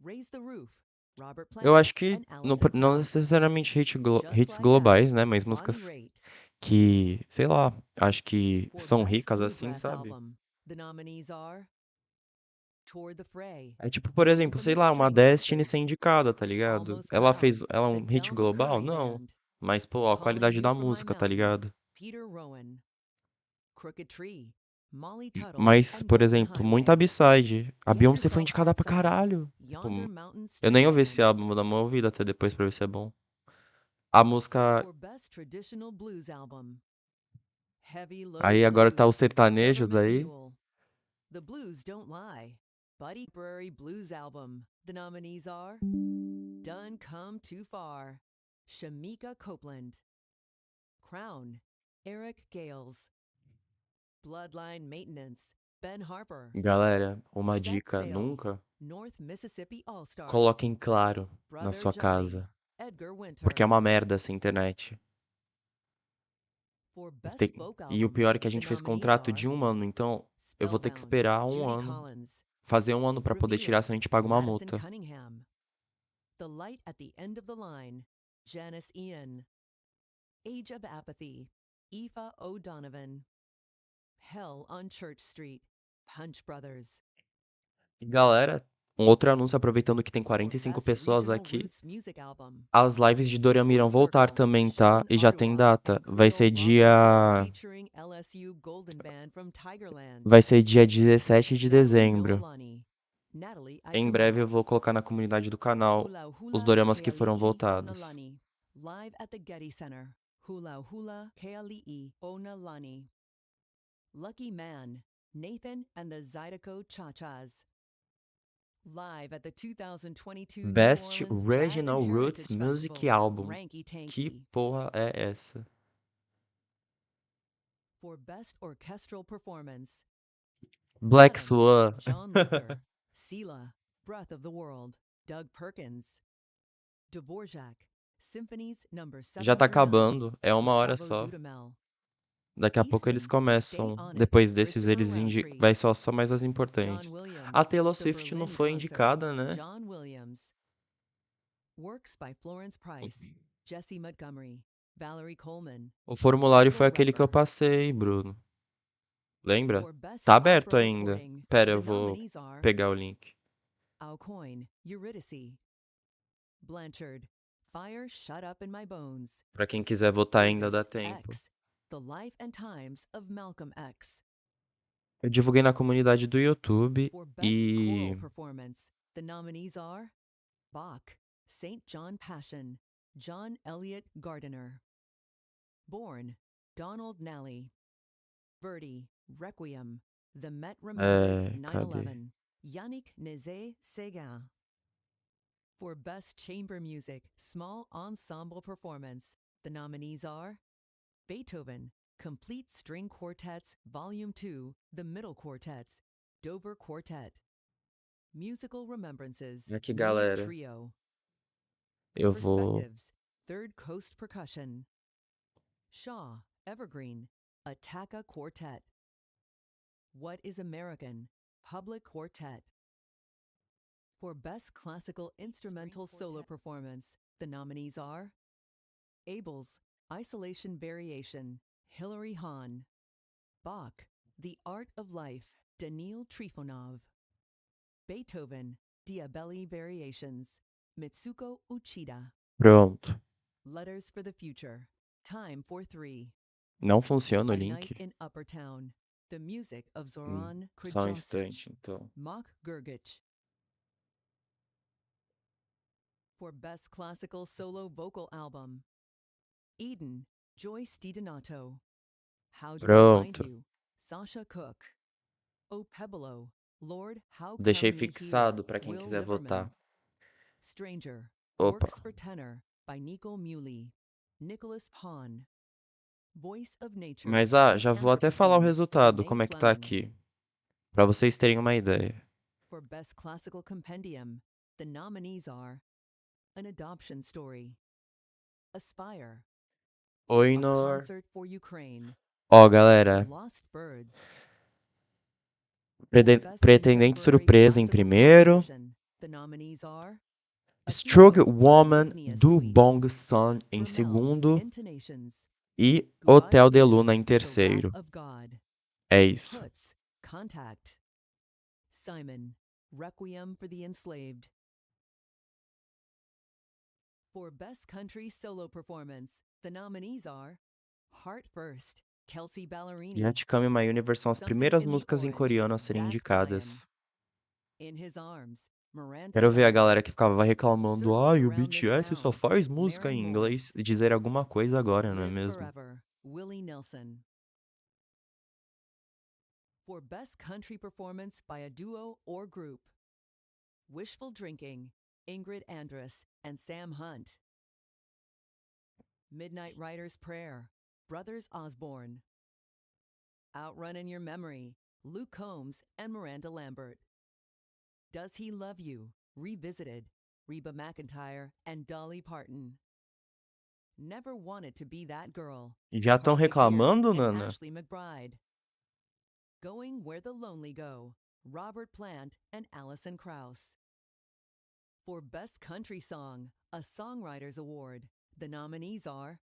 Raise the Roof, Robert Eu Plant acho que and não, Alison não Krauss. necessariamente Just hits Like globais, That, né? Mas Bonnie músicas Raitt. que, sei lá, acho que For são Best ricas assim, Bluegrass sabe? Album, the nominees are Toward the Fray, É tipo, por exemplo, sei Infamous lá, uma Street Destiny Dancers, ser indicada, tá ligado? Almost Ela Crowned, ela é The um hit Del global? McCoury Não. Band, Mas, pô, a Calling qualidade You da from My música, tá Mountain, ligado? Peter Rowan, Crooked Tree, Molly Tuttle Mas, and por Golden exemplo, muita Highway. B-side. A Get Beyoncé foi Yourself indicada pra Outside, caralho. Tipo, Yonder Mountain eu String nem ouvi esse Band. álbum, vou dar uma ouvida até depois pra ver se é bom. A música. For Best Traditional Blues Album, Heavy Aí Load agora tá os Blues, sertanejos Government aí. Mule, The Blues Don't Lie, Buddy Prairie Blues Album. The nominees are Done Come Too Far, Shamika Copeland, Crown, Eric Gales. Bloodline Maintenance, Ben Harper. Galera, uma Set dica Sail, nunca North Mississippi All-Stars. coloquem claro na Brother sua Johnny, casa. Edgar Winter. Porque é uma merda essa internet. For Best Tem- Folk E o Album, pior é que a the gente fez nominees contrato are de 1 ano, então eu vou ter que Spellbound, esperar 1 Judy ano. Collins. Fazer 1 ano pra poder Revere, tirar, senão a gente paga uma Madison multa. Cunningham. The Light at the End of the Line, Janice Ian. Age of Apathy, Aoife O'Donovan. Hell on Church Street, Punch Brothers. E galera, um outro anúncio, aproveitando que tem For 45 Best pessoas Regional aqui. Roots Music Album, As lives de Dorama irão Full voltar Circle, também, tá? Sean E já tem Ottawa data. and Vai Creole ser Robinson dia. featuring LSU Golden Band from Tigerland. Vai ser dia 17 de Natalie dezembro. Noelani, Natalie Em breve eu Aikama, vou colocar na comunidade do canal Hula os Hula doramas que foram Keali'i votados. Onalani, live at the Getty Center. Hula Hula Keali'i Onalani. Lucky Man, Nathan and the Zydeco Cha-Chas. Live at the 2022 New Best Orleans Jazz Regional and Roots Heritage Music Festival, Album. Ranky Que Tanky. porra é essa? For Best Orchestral Performance, Black Evans, Swan. John Luther, Sela, Breath of the World, Doug Perkins. Dvorak, Symphonies No. 7 Já tá through 9, acabando, é 1 hora Gustavo só. Dudamel. Daqui a pouco eles Eastman, Stay começam. On It, Depois desses Christopher eles Roundtree. vai só mais as John importantes. A Williams, Taylor The Swift não Berlin foi Concert, indicada, né? John Williams. Works by Florence Price, Jesse Montgomery, Valerie Coleman. O formulário foi Michael aquele que eu Lepper. passei, Bruno. Lembra? For Best Tá aberto Opera ainda. Recording, Pera, the eu vou nominees are pegar o link. Aucoin, Eurydice. Blanchard, Fire Shut Up in My Bones. Pra quem quiser votar ainda dá Davis, tempo. X, The Life and Times of Malcolm X. Eu divulguei na comunidade do YouTube For Best e Choral Performance, the nominees are Bach, St. John Passion, John Elliott Gardiner. Born, Donald Nally. Verdi, Requiem, The Met Remembers cadê? 9/11, Yannick Nézet-Séguin. For Best Chamber Music, Small Ensemble Performance, the nominees are Beethoven, Complete String Quartets, Volume 2, The Middle Quartets, Dover Quartet. Musical Remembrances, Aqui, Munich galera. Trio. Eu vou. Perspectives, Third Coast Percussion. Shaw, Evergreen, Attacca Quartet. What is American, Public Quartet. For Best Classical Instrumental Solo Performance, the nominees are Abel's Isolation Variation, Hilary Hahn. Bach, The Art of Life, Danil Trifonov. Beethoven, Diabelli Variations, Mitsuko Uchida. Pronto. Letters for the Future, Time for Three. Não funciona o A Night link. in Uppertown, The Music of Zoran Só um Krajosic. instante, então. Mock Gergich. For Best Classical Solo Vocal Album, Eden, Joyce DiDonato. How Do I Find Pronto. You, Sasha Cook. O Pebolo, Lord, How Deixei Come Me fixado Here, pra quem Will quiser Liverman. votar. Stranger, Opa. Works for Tenor, by Nico Muley. Nicholas Pahn. Voice of Nature, Mas The já vou até falar o Anthropocene, resultado, Renee como é que tá Fleming. aqui. Pra vocês terem uma ideia. For Best Classical Compendium, the nominees are An Adoption Story, Aspire, Oi, A Nor. Concert for Ukraine, Ó, The galera. Lost Birds. For Preten- Best Pretendente Contemporary surpresa em Classical primeiro. Composition, the nominees are Strong Akihiko, Woman Igneous do Suite, Bong Sun em Ramel, segundo. Intonations, E Goodbye Hotel de Theater, Luna em The Wrath terceiro. of God. É isso. Hutz, Contact. Simon, Requiem for the Enslaved. For Best Country Solo Performance, the nominees are Heart First, Kelsey Ballerini. Yatkami My Universe são as Something primeiras in the músicas em Orange, coreano a serem Zach indicadas. In His Arms, Miranda Quero ver a Lambert. galera que ficava reclamando, Circles ai, o Around This BTS só Town, faz música Maren em inglês, Morris. dizer alguma coisa agora, não é Live mesmo? Forever, Willie Nelson. For Best Country Performance by a Duo or Group, Wishful Drinking, Ingrid Andress and Sam Hunt. Midnight Rider's Prayer, Brothers Osborne. Outrun in Your Memory, Luke Combs and Miranda Lambert. Does He Love You, Revisited, Reba McEntire and Dolly Parton. Never Wanted to Be That Girl, Já estão Britney Spears reclamando, and Nana? Ashley McBride. Going Where the Lonely Go, Robert Plant and Alison Krauss. For Best Country Song, a Songwriters Award, the nominees are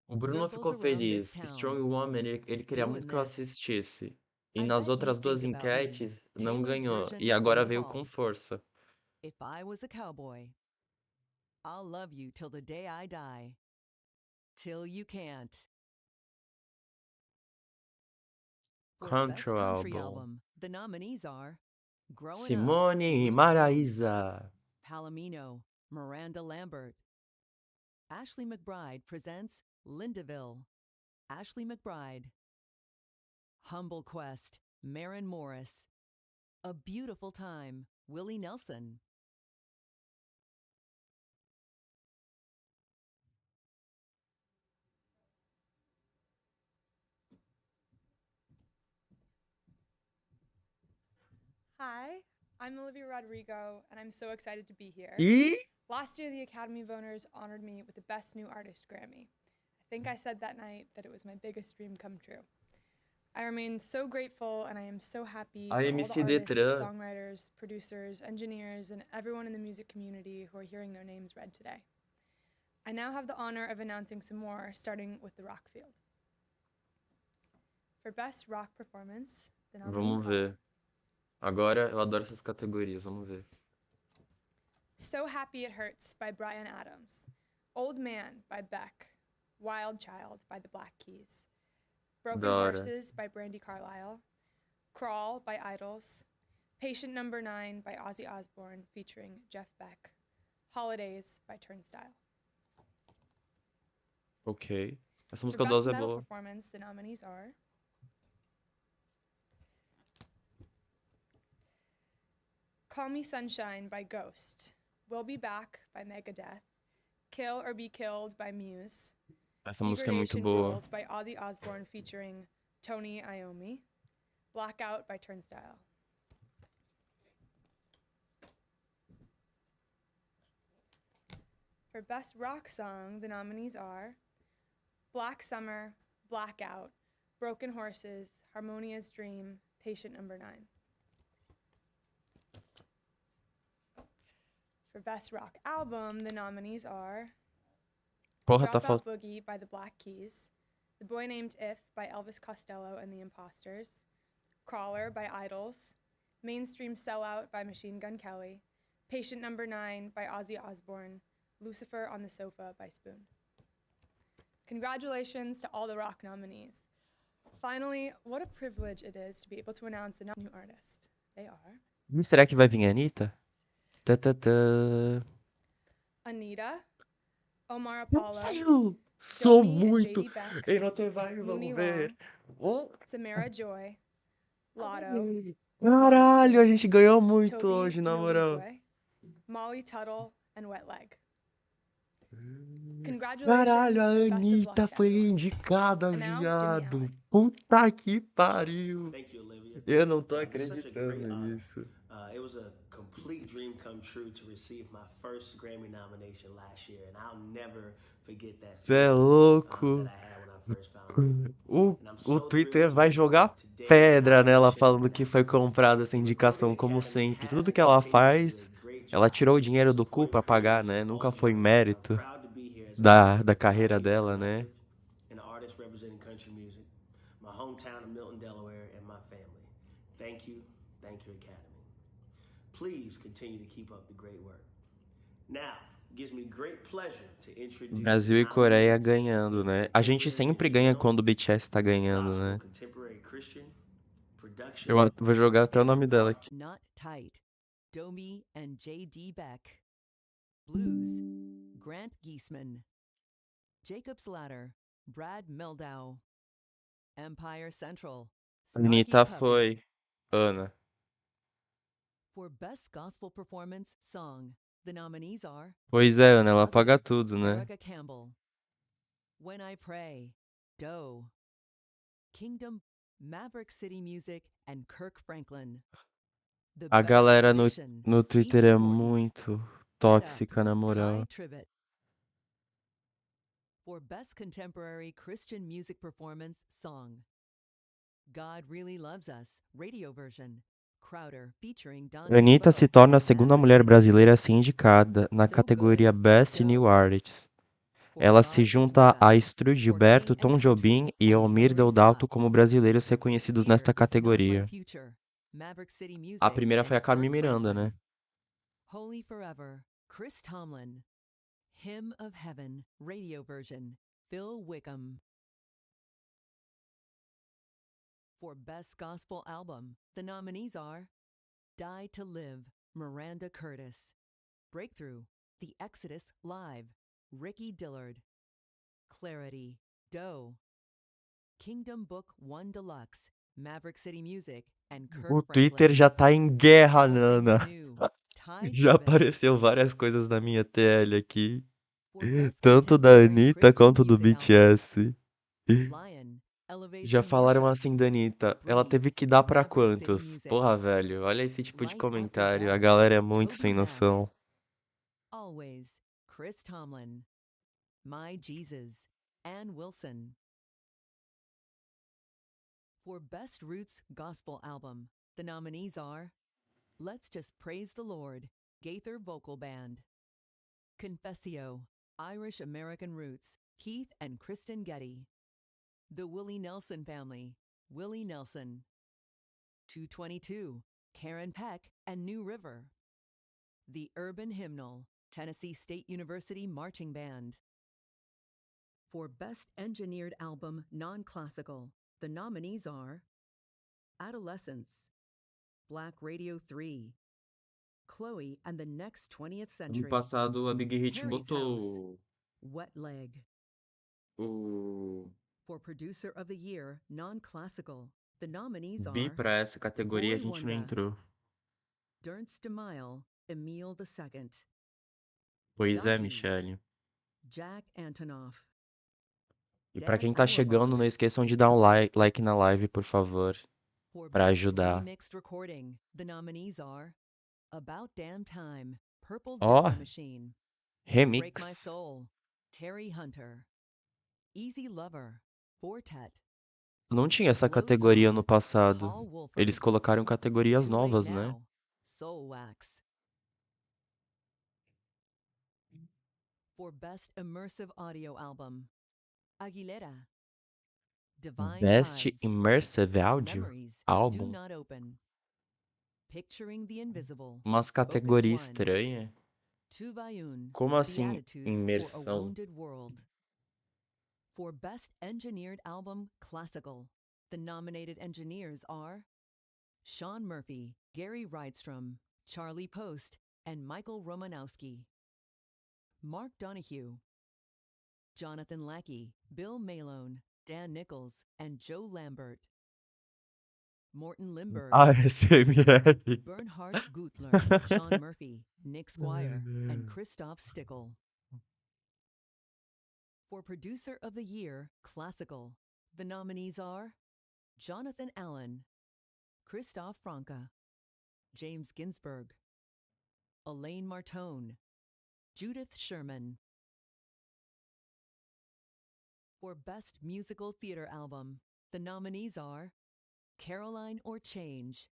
O Bruno ficou Circles Around This feliz. Town, Strong Woman, ele queria muito Doing que eu This. assistisse. E I nas Bet You outras duas Think About Me, enquetes, não Taylor's ganhou. version E In agora the veio com Vault. força. If I Was a Cowboy. I'll Love You Till the Day I Die. Till You Can't. For Best Country Country Album. Album, the nominees are Growing Up, Simone Luke Maraíza. Palomino, Miranda Lambert. Ashley McBride presents Lindaville, Ashley McBride. Humble Quest, Maren Morris. A Beautiful Time, Willie Nelson. Hi, I'm Olivia Rodrigo, and I'm so excited to be here. E Last year, the Academy voters honored me with the Best New Artist Grammy. I think I said that night that it was my biggest dream come true. I remain so grateful, and I am so happy a for all the MC artists, Detran. songwriters, producers, engineers, and everyone in the music community who are hearing their names read today. I now have the honor of announcing some more, starting with the rock field. For Best Rock Performance, the nominees Vamos are ver. Agora eu adoro essas categorias, vamos ver. So Happy It Hurts by Bryan Adams, Old Man by Beck, Wild Child by the Black Keys, Broken Da hora. Horses by Brandi Carlile, Crawl by Idols, Patient Number 9 by Ozzy Osbourne featuring Jeff Beck, Holidays by Turnstile. Ok. Essa For música do Best Ozzy é Metal boa. Performance, the nominees are Call Me Sunshine by Ghost, We'll Be Back by Megadeth, Kill or Be Killed by Muse, Essa música é muito Degradation boa. Rules by Ozzy Osbourne featuring Tony Iommi, Blackout by Turnstile. For Best Rock Song, the nominees are Black Summer, Blackout, Broken Horses, Harmonia's Dream, Patient Number 9. For Best Rock Album, the nominees are Porra, tá Dropout faltando. Boogie by the Black Keys, The Boy Named If by Elvis Costello and the Imposters, Crawler by Idols, Mainstream Sellout by Machine Gun Kelly, Patient Number 9 by Ozzy Osbourne, Lucifer on the Sofa by Spoon. Congratulations to all the rock nominees. Finally, what a privilege it is to be able to announce the new artist. They are E será que vai vir a Anitta? Tá, tá, tá. Anita, Omar Apollo, Eu sou Domi and muito. JD Beck, Ei, não tem vai, Mooney vamos ver. Long, Oh, Samara Joy, Lotto, caralho, a gente ganhou muito Toby hoje, na moral. Noligwe, Molly Tuttle, and Wet Leg. Caralho, a Congratulations and best of Anitta luck to foi everyone. indicada, And now, Jimmy viado. Allen. Puta que pariu. Thank you, Olivia. Eu não tô This is such a great acreditando honor. nisso. It was a complete dream come true to receive my first Grammy nomination last year, and I'll never forget that Cê é feeling, louco. that I had when I first found out. O, And I'm o so Twitter thrilled to vai announce jogar that today pedra nela nomination falando que foi comprada essa indicação, como sempre. Tudo que ela faz, ela tirou o dinheiro do cu pra pagar, né? Nunca foi mérito proud to be here as da carreira dela, né? an artist representing country music, my hometown of Milton, Delaware, and my family. Thank you, Academy. Please continue to keep up the great work. Now, it gives me great pleasure to introduce Brasil e Coreia ganhando, né? A gente sempre ganha quando o BTS tá ganhando, né? contemporary Christian production. Eu vou jogar até o nome dela aqui. Not Tight, Domi and J.D. Beck. Blues, Grant Geisman. Jacob's Ladder, Brad Meldau. Empire Central, Snarky Anitta Puppy. foi. Ana. For Best Gospel Performance Song, the nominees are Pois é, Ana, ela Positive, paga tudo, né? Erica Campbell. When I Pray, Doe, Kingdom, Maverick City Music, and Kirk Franklin. The A Better galera Foundation, no Keith Twitter é Morton. muito Get Up, tóxica, na Ty moral. Tribbett. For Best Contemporary Christian Music Performance Song, God Really Loves Us, radio version. Crowder featuring Dante Anitta se Bowe, torna a segunda Maverick mulher City brasileira a Music. ser indicada na So categoria Good, Best New Doe. Artist. For Ela se God Is junta With a Us, Estru for Gilberto, King and Tom Jobim Country, e and Almir Hillary Deodato Scott. como brasileiros reconhecidos Here nesta Is Not My categoria. Future, Maverick City A Music, primeira foi and a Carmen Kirk Miranda, Franklin. né? Holy Forever, Chris Tomlin. Hymn of Heaven, radio version, Phil Wickham. For Best Gospel Album, the nominees are Die to Live, Miranda Curtis. Breakthrough, The Exodus Live, Ricky Dillard. Clarity, Doe. Kingdom Book 1 Deluxe, Maverick City Music, and Kirk O Franklin. Twitter já tá em guerra, All Things Nana. New, Ty Já Tribbett. apareceu várias coisas na minha TL aqui. For Best Tanto da Contemporary Anitta Christian quanto do Music Album, BTS. Lion, Já Elevation falaram Worship. assim da Anitta. Ela Breathe, teve que dar pra Maverick City quantos? Music. Porra, velho. Olha esse tipo de Life After comentário. A Death, galera é muito Toby sem Mac. noção. Always, Chris Tomlin. My Jesus, Ann Wilson. For Best Roots Gospel Album, the nominees are Let's Just Praise the Lord, Gaither Vocal Band. Confessio, Irish American Roots, Keith and Kristen Getty. The Willie Nelson Family, Willie Nelson. 222, Karen Peck and New River. The Urban Hymnal, Tennessee State University Marching Band. For Best Engineered Album Non-Classical, the nominees are Adolescence, Black Radio 3, Chloe and the Next 20th Ano Century, passado, a Big Hit Harry's House, botou Wet Leg. o For Producer of the Year Non-Classical, the nominees Bi are pra essa categoria, a Boy gente não Wonder, entrou. Ernst de Mille, Emile II, Pois é, Dahi, Michele. Jack Antonoff. E pra Dan quem tá chegando, Auerbach. não esqueçam de dar um like na live, por favor. For Pra Best ajudar. Remixed Recording, the nominees are About Damn Time, Purple Ó, Disco Machine, Break My remix. Soul, Terry Hunter, Easy Lover, Fortet, Não tinha essa Slow categoria Song, no passado. Paul Wolford, Eles colocaram categorias Too Late novas, né? Now, Soul Wax. For Best Immersive Audio Album, Aguilera, Divine Best Tides, Immersive Audio Memories Do Album. Not Open, Picturing the Invisible, Umas Focus categorias One, estranhas. Tubayun, Como assim, Beatitudes for a imersão? Wounded World. For Best Engineered Album Classical, the nominated engineers are Sean Murphy, Gary Rydstrom, Charlie Post, and Michael Romanowski. Mark Donahue, Jonathan Lackey, Bill Malone, Dan Nichols, and Joe Lambert. Morton Limburg, ASMR. Bernhard Gutler, Sean Murphy, Nick Squire, and Christoph Stickel. For Producer of the Year, Classical, the nominees are Jonathan Allen, Christoph Franke, James Ginsberg, Elaine Martone, Judith Sherman. For Best Musical Theater Album, the nominees are Caroline or Change,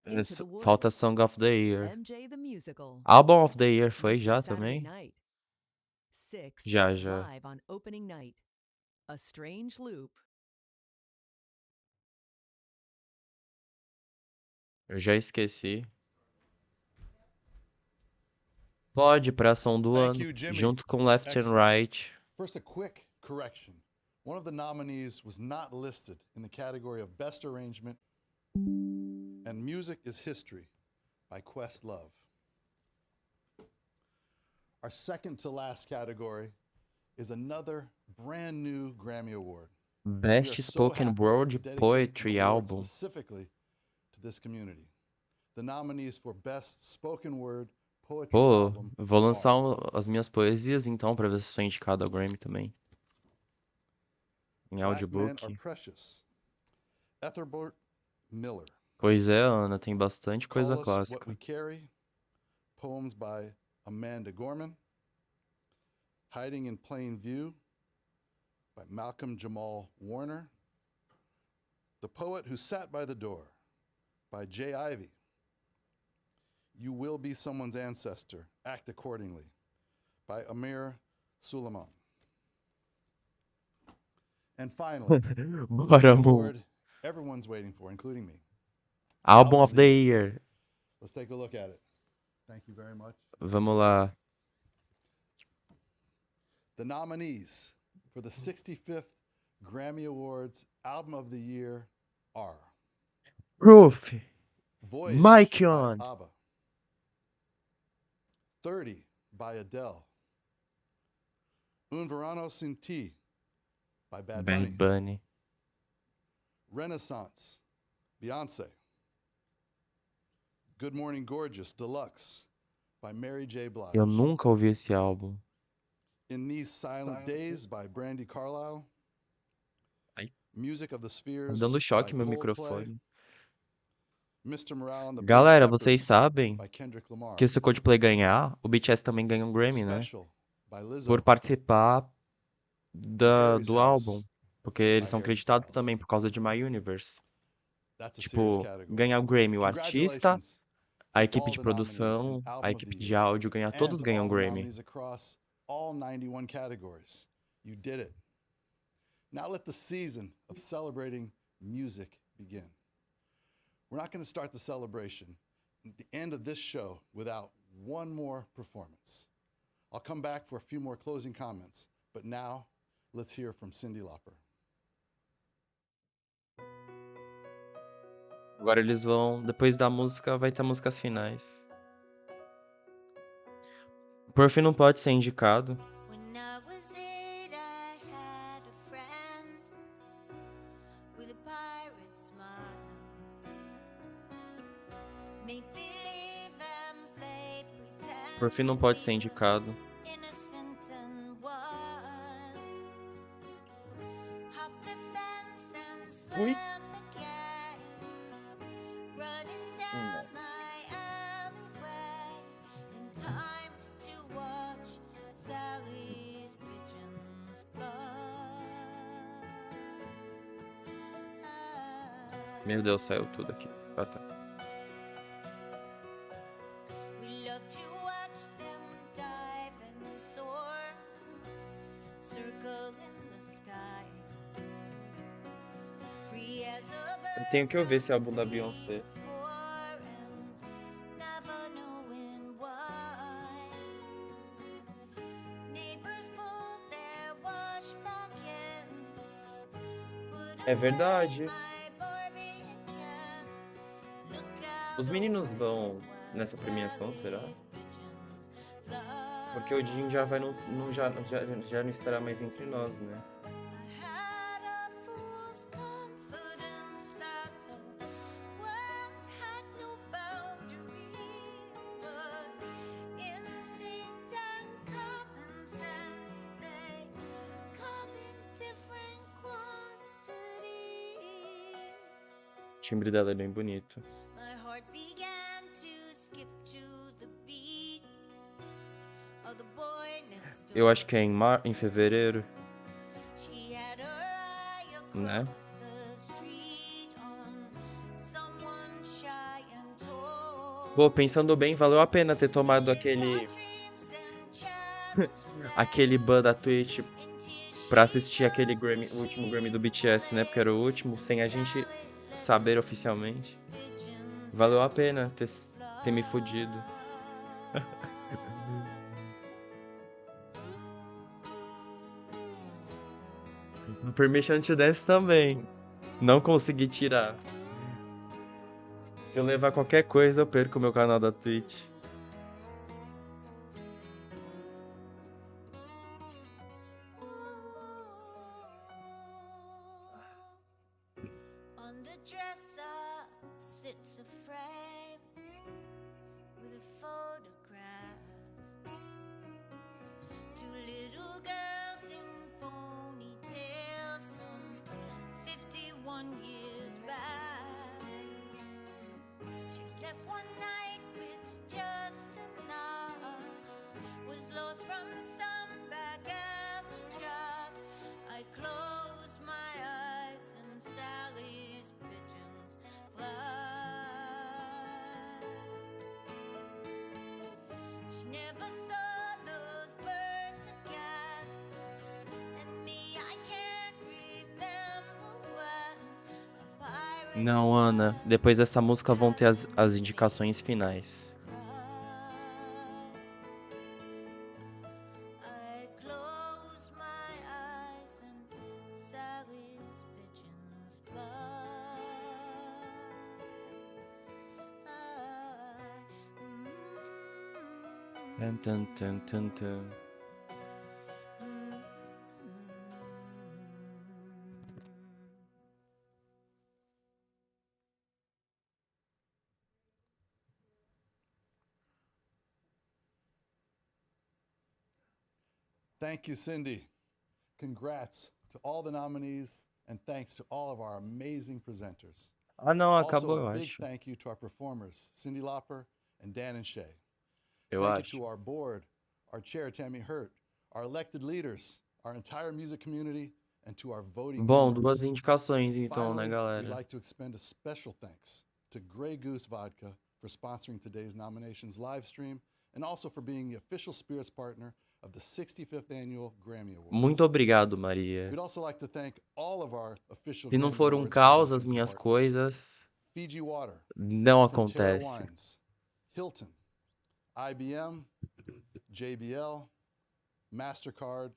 Into the Falta Woods, Song of the Year. MJ the Musical, Album of the Year foi Mr. já Saturday também? Night, Six, Já. live on opening night, A Strange Loop. Eu já esqueci. Pode pra ação do Thank ano, you, Jimmy. junto com Left and Excellent. Right. First, a quick correction. One of the nominees was not listed in the category of Best Arrangement, and Music is History by Questlove. Our second to last category is another brand new Grammy Award. Best We are so Spoken happy Word to dedicate Poetry the award Album. specifically to this community. The nominees for Best Spoken Word Poetry Pô, Album vou lançar are as minhas poesias então pra ver se sou indicado ao Grammy também. em Black Men audiobook. Are Precious. Ethelbert Miller. Pois é, Ana, tem bastante Call coisa Us What clássica. We Carry. Poems by Amanda Gorman. Hiding in Plain View by Malcolm Jamal Warner. The Poet Who Sat by the Door by Jay Ivey. You Will Be Someone's Ancestor, Act Accordingly by Amir Suleiman. And finally, Bora, the amor. award everyone's waiting for, including me. Album of the Year. Let's take a look at it. Thank you very much. Vamos lá. The nominees for the 65th Grammy Awards Album of the Year are Roof. Voyage Mike by on. ABBA, 30 by Adele, Un Verano Sin Ti by Bad Bunny, Bad Bunny. Renaissance, Beyonce, Good Morning Gorgeous Deluxe by Mary J. Blige, Eu nunca ouvi esse álbum. In These Silent Days by Brandy Carlisle, Ai. Music of the Tá Spheres dando choque by meu Coldplay, microfone. Mr. Morale and the Big Galera, vocês Steppers sabem by Kendrick Lamar, que se o Coldplay ganhar, o BTS também ganha um Grammy, né? Special by Lizzo, Por participar Harry's do House álbum. Porque eles by são Harry creditados Styles. também por causa de My Universe. That's a serious Tipo, category. ganhar o Grammy, o artista, Congratulations a to equipe all de the nominees produção, and a Album of equipe the de Year, áudio, and todos to ganham all the Grammy. nominees across all 91 categories. You did it. Now let the season of celebrating music begin. We're not going to start the celebration at the end of this show without one more performance. I'll come back for a few more closing comments, but now let's hear from Cyndi Lauper. Agora eles vão, depois da música, vai ter músicas finais. Por fim, não pode ser indicado. When I was 8, I had a friend with a pirate smile. Make believe and play pretend. Por fim, não pode ser indicado. Innocent and wild. Hop the fence and Ui. slam the gate. Running down my alleyway. In time to watch Sally's pigeons fly. Meu Deus, saiu tudo aqui. Ah, tá. We love to watch them dive and soar, circle in the sky, free as a bird. Eu tenho que ouvir esse álbum da Beyoncé. Never knowing why. Neighbors pull their wash back in. Put É verdade. my Barbie again. Look out Os meninos vão nessa premiação, será? Porque o Jim já vai já não estará mais entre nós, né? had a fool's confidence that the world had no boundaries, but instinct and common sense, they come in different quantities. O timbre dela é bem bonito. My heart began to skip to the beat of the boy next door. Eu acho que é em fevereiro, She had her eye né? across the street on someone shy and tall. Pô, pensando bem, valeu a pena ter tomado aquele aquele ban da Twitch pra assistir aquele Grammy, o último Grammy do BTS, né? Porque era o último, sem a gente saber oficialmente. Valeu a pena ter me fudido. Permission to Dance também. Não consegui tirar. Se eu levar qualquer coisa, eu perco o meu canal da Twitch. On the dresser sits a frame with a photograph. Two little girls in ponytails, some 21 years back. She left one night with just enough, was lost from some back alley job. I closed my eyes and Sally's pigeons fly. She never saw those birds again, and me, I can't remember when a pirate Não, Ana, depois dessa música vão ter as indicações finais. I close my eyes and Sally's pigeons fly. Tum, tum, tum, tum, tum. Thank you, Cindy. Congrats to all the nominees, and thanks to all of our amazing presenters. Ah, não, acabou, Also, eu a big acho. thank you to our performers, Cyndi Lauper and Dan and Shay. Eu Thank acho. you to our board, our chair, Tammy Hurt, our elected leaders, our entire music community, and to our voting Bom, members. duas indicações então, né, Finally, we'd galera? like to extend a special thanks to Grey Goose Vodka for sponsoring today's nominations live stream, and also for being the official spirits partner of the 65th Annual Grammy Awards. Muito obrigado, Maria. We'd also like to thank all of our official Se não Grammy for Awards caos as presenters and minhas partners. coisas, Fiji Water, não from Terra acontece. Wines, Hilton, IBM, JBL, MasterCard,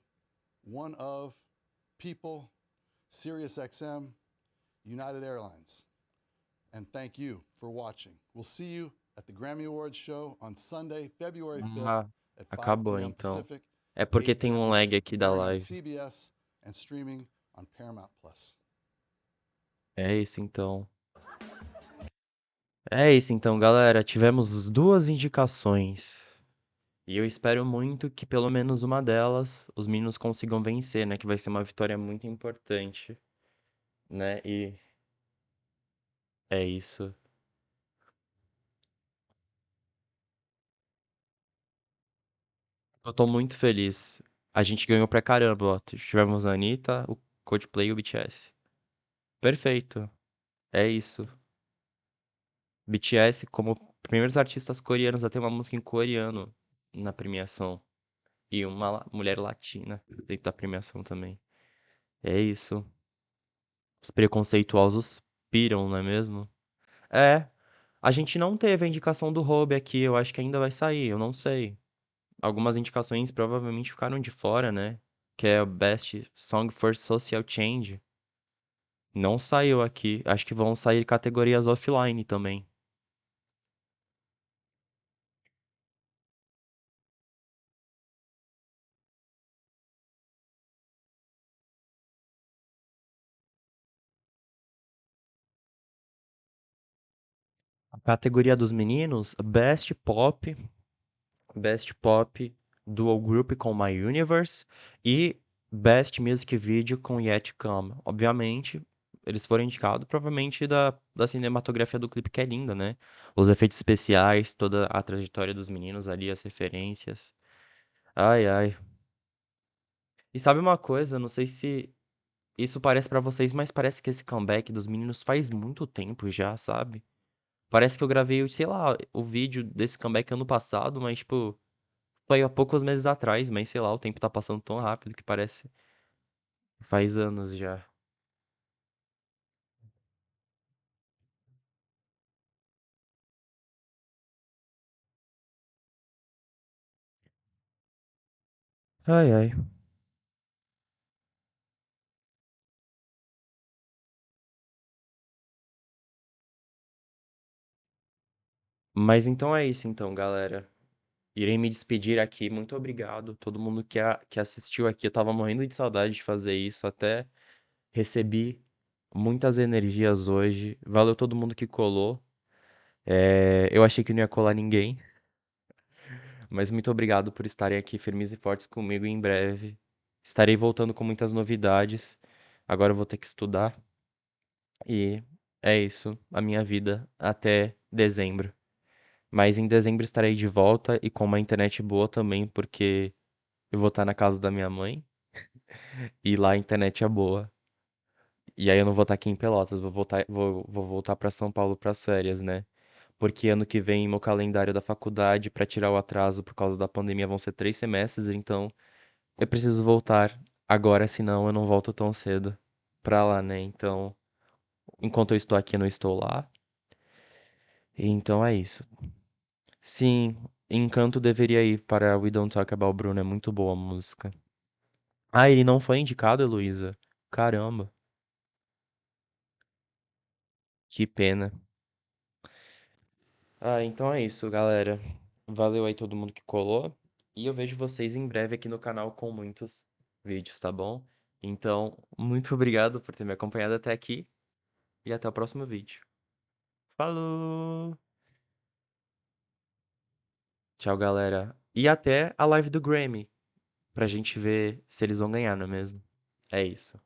One of, People, SiriusXM, United Airlines. And thank you for watching. We'll see you at the Grammy Awards show on Sunday, February 5th Ah, at 5 acabou p.m. então. Pacific, É porque 8 tem p.m. um lag Eastern, aqui da airing on live. CBS and streaming on Paramount Plus. É isso então. É isso então, galera. Tivemos duas indicações. E eu espero muito que pelo menos uma delas os meninos consigam vencer, né? Que vai ser uma vitória muito importante, né? E é isso. Eu tô muito feliz. A gente ganhou pra caramba, ó. Tivemos a Anitta, o Coldplay e o BTS. Perfeito. É isso. BTS como primeiros artistas coreanos a ter uma música em coreano na premiação. E uma mulher latina dentro da premiação também. É isso. Os preconceituosos piram, não é mesmo? É. A gente não teve a indicação do Robe aqui, eu acho que ainda vai sair, eu não sei. Algumas indicações provavelmente ficaram de fora, né? Que é o Best Song for Social Change. Não saiu aqui. Acho que vão sair categorias offline também. A categoria dos meninos, Best Pop Dual Group com My Universe e Best Music Video com Yet Come. Obviamente, eles foram indicados provavelmente da cinematografia do clipe, que é linda, né? Os efeitos especiais, toda a trajetória dos meninos ali, as referências. Ai, ai. E sabe uma coisa, não sei se isso parece pra vocês, mas parece que esse comeback dos meninos faz muito tempo já, sabe? Parece que eu gravei, sei lá, o vídeo desse comeback ano passado, mas, tipo, foi há poucos meses atrás, mas sei lá, o tempo tá passando tão rápido que parece faz anos já. Ai, ai. Mas então é isso, então, galera. Irei me despedir aqui. Muito obrigado. Todo mundo que assistiu aqui. Eu tava morrendo de saudade de fazer isso. Até recebi muitas energias hoje. Valeu todo mundo que colou. Eu achei que não ia colar ninguém. Mas muito obrigado por estarem aqui firmes e fortes comigo em breve. Estarei voltando com muitas novidades. Agora eu vou ter que estudar. E é isso, a minha vida até dezembro. Mas em dezembro estarei de volta e com uma internet boa também, porque eu vou estar na casa da minha mãe e lá a internet é boa. E aí eu não vou estar aqui em Pelotas, vou voltar para São Paulo para as férias, né? Porque ano que vem meu calendário da faculdade para tirar o atraso por causa da pandemia vão ser 3 semestres, então eu preciso voltar agora, senão eu não volto tão cedo pra lá, né? Então, enquanto eu estou aqui, eu não estou lá. Então é isso. Sim, Encanto deveria ir para We Don't Talk About Bruno, é muito boa a música. Ah, ele não foi indicado, Heloísa? Caramba, que pena. Ah, então é isso, galera. Valeu aí todo mundo que colou. E eu vejo vocês em breve aqui no canal com muitos vídeos, tá bom? Então, muito obrigado por ter me acompanhado até aqui e até o próximo vídeo. Falou! Tchau, galera. E até a live do Grammy, pra gente ver se eles vão ganhar, não é mesmo? É isso.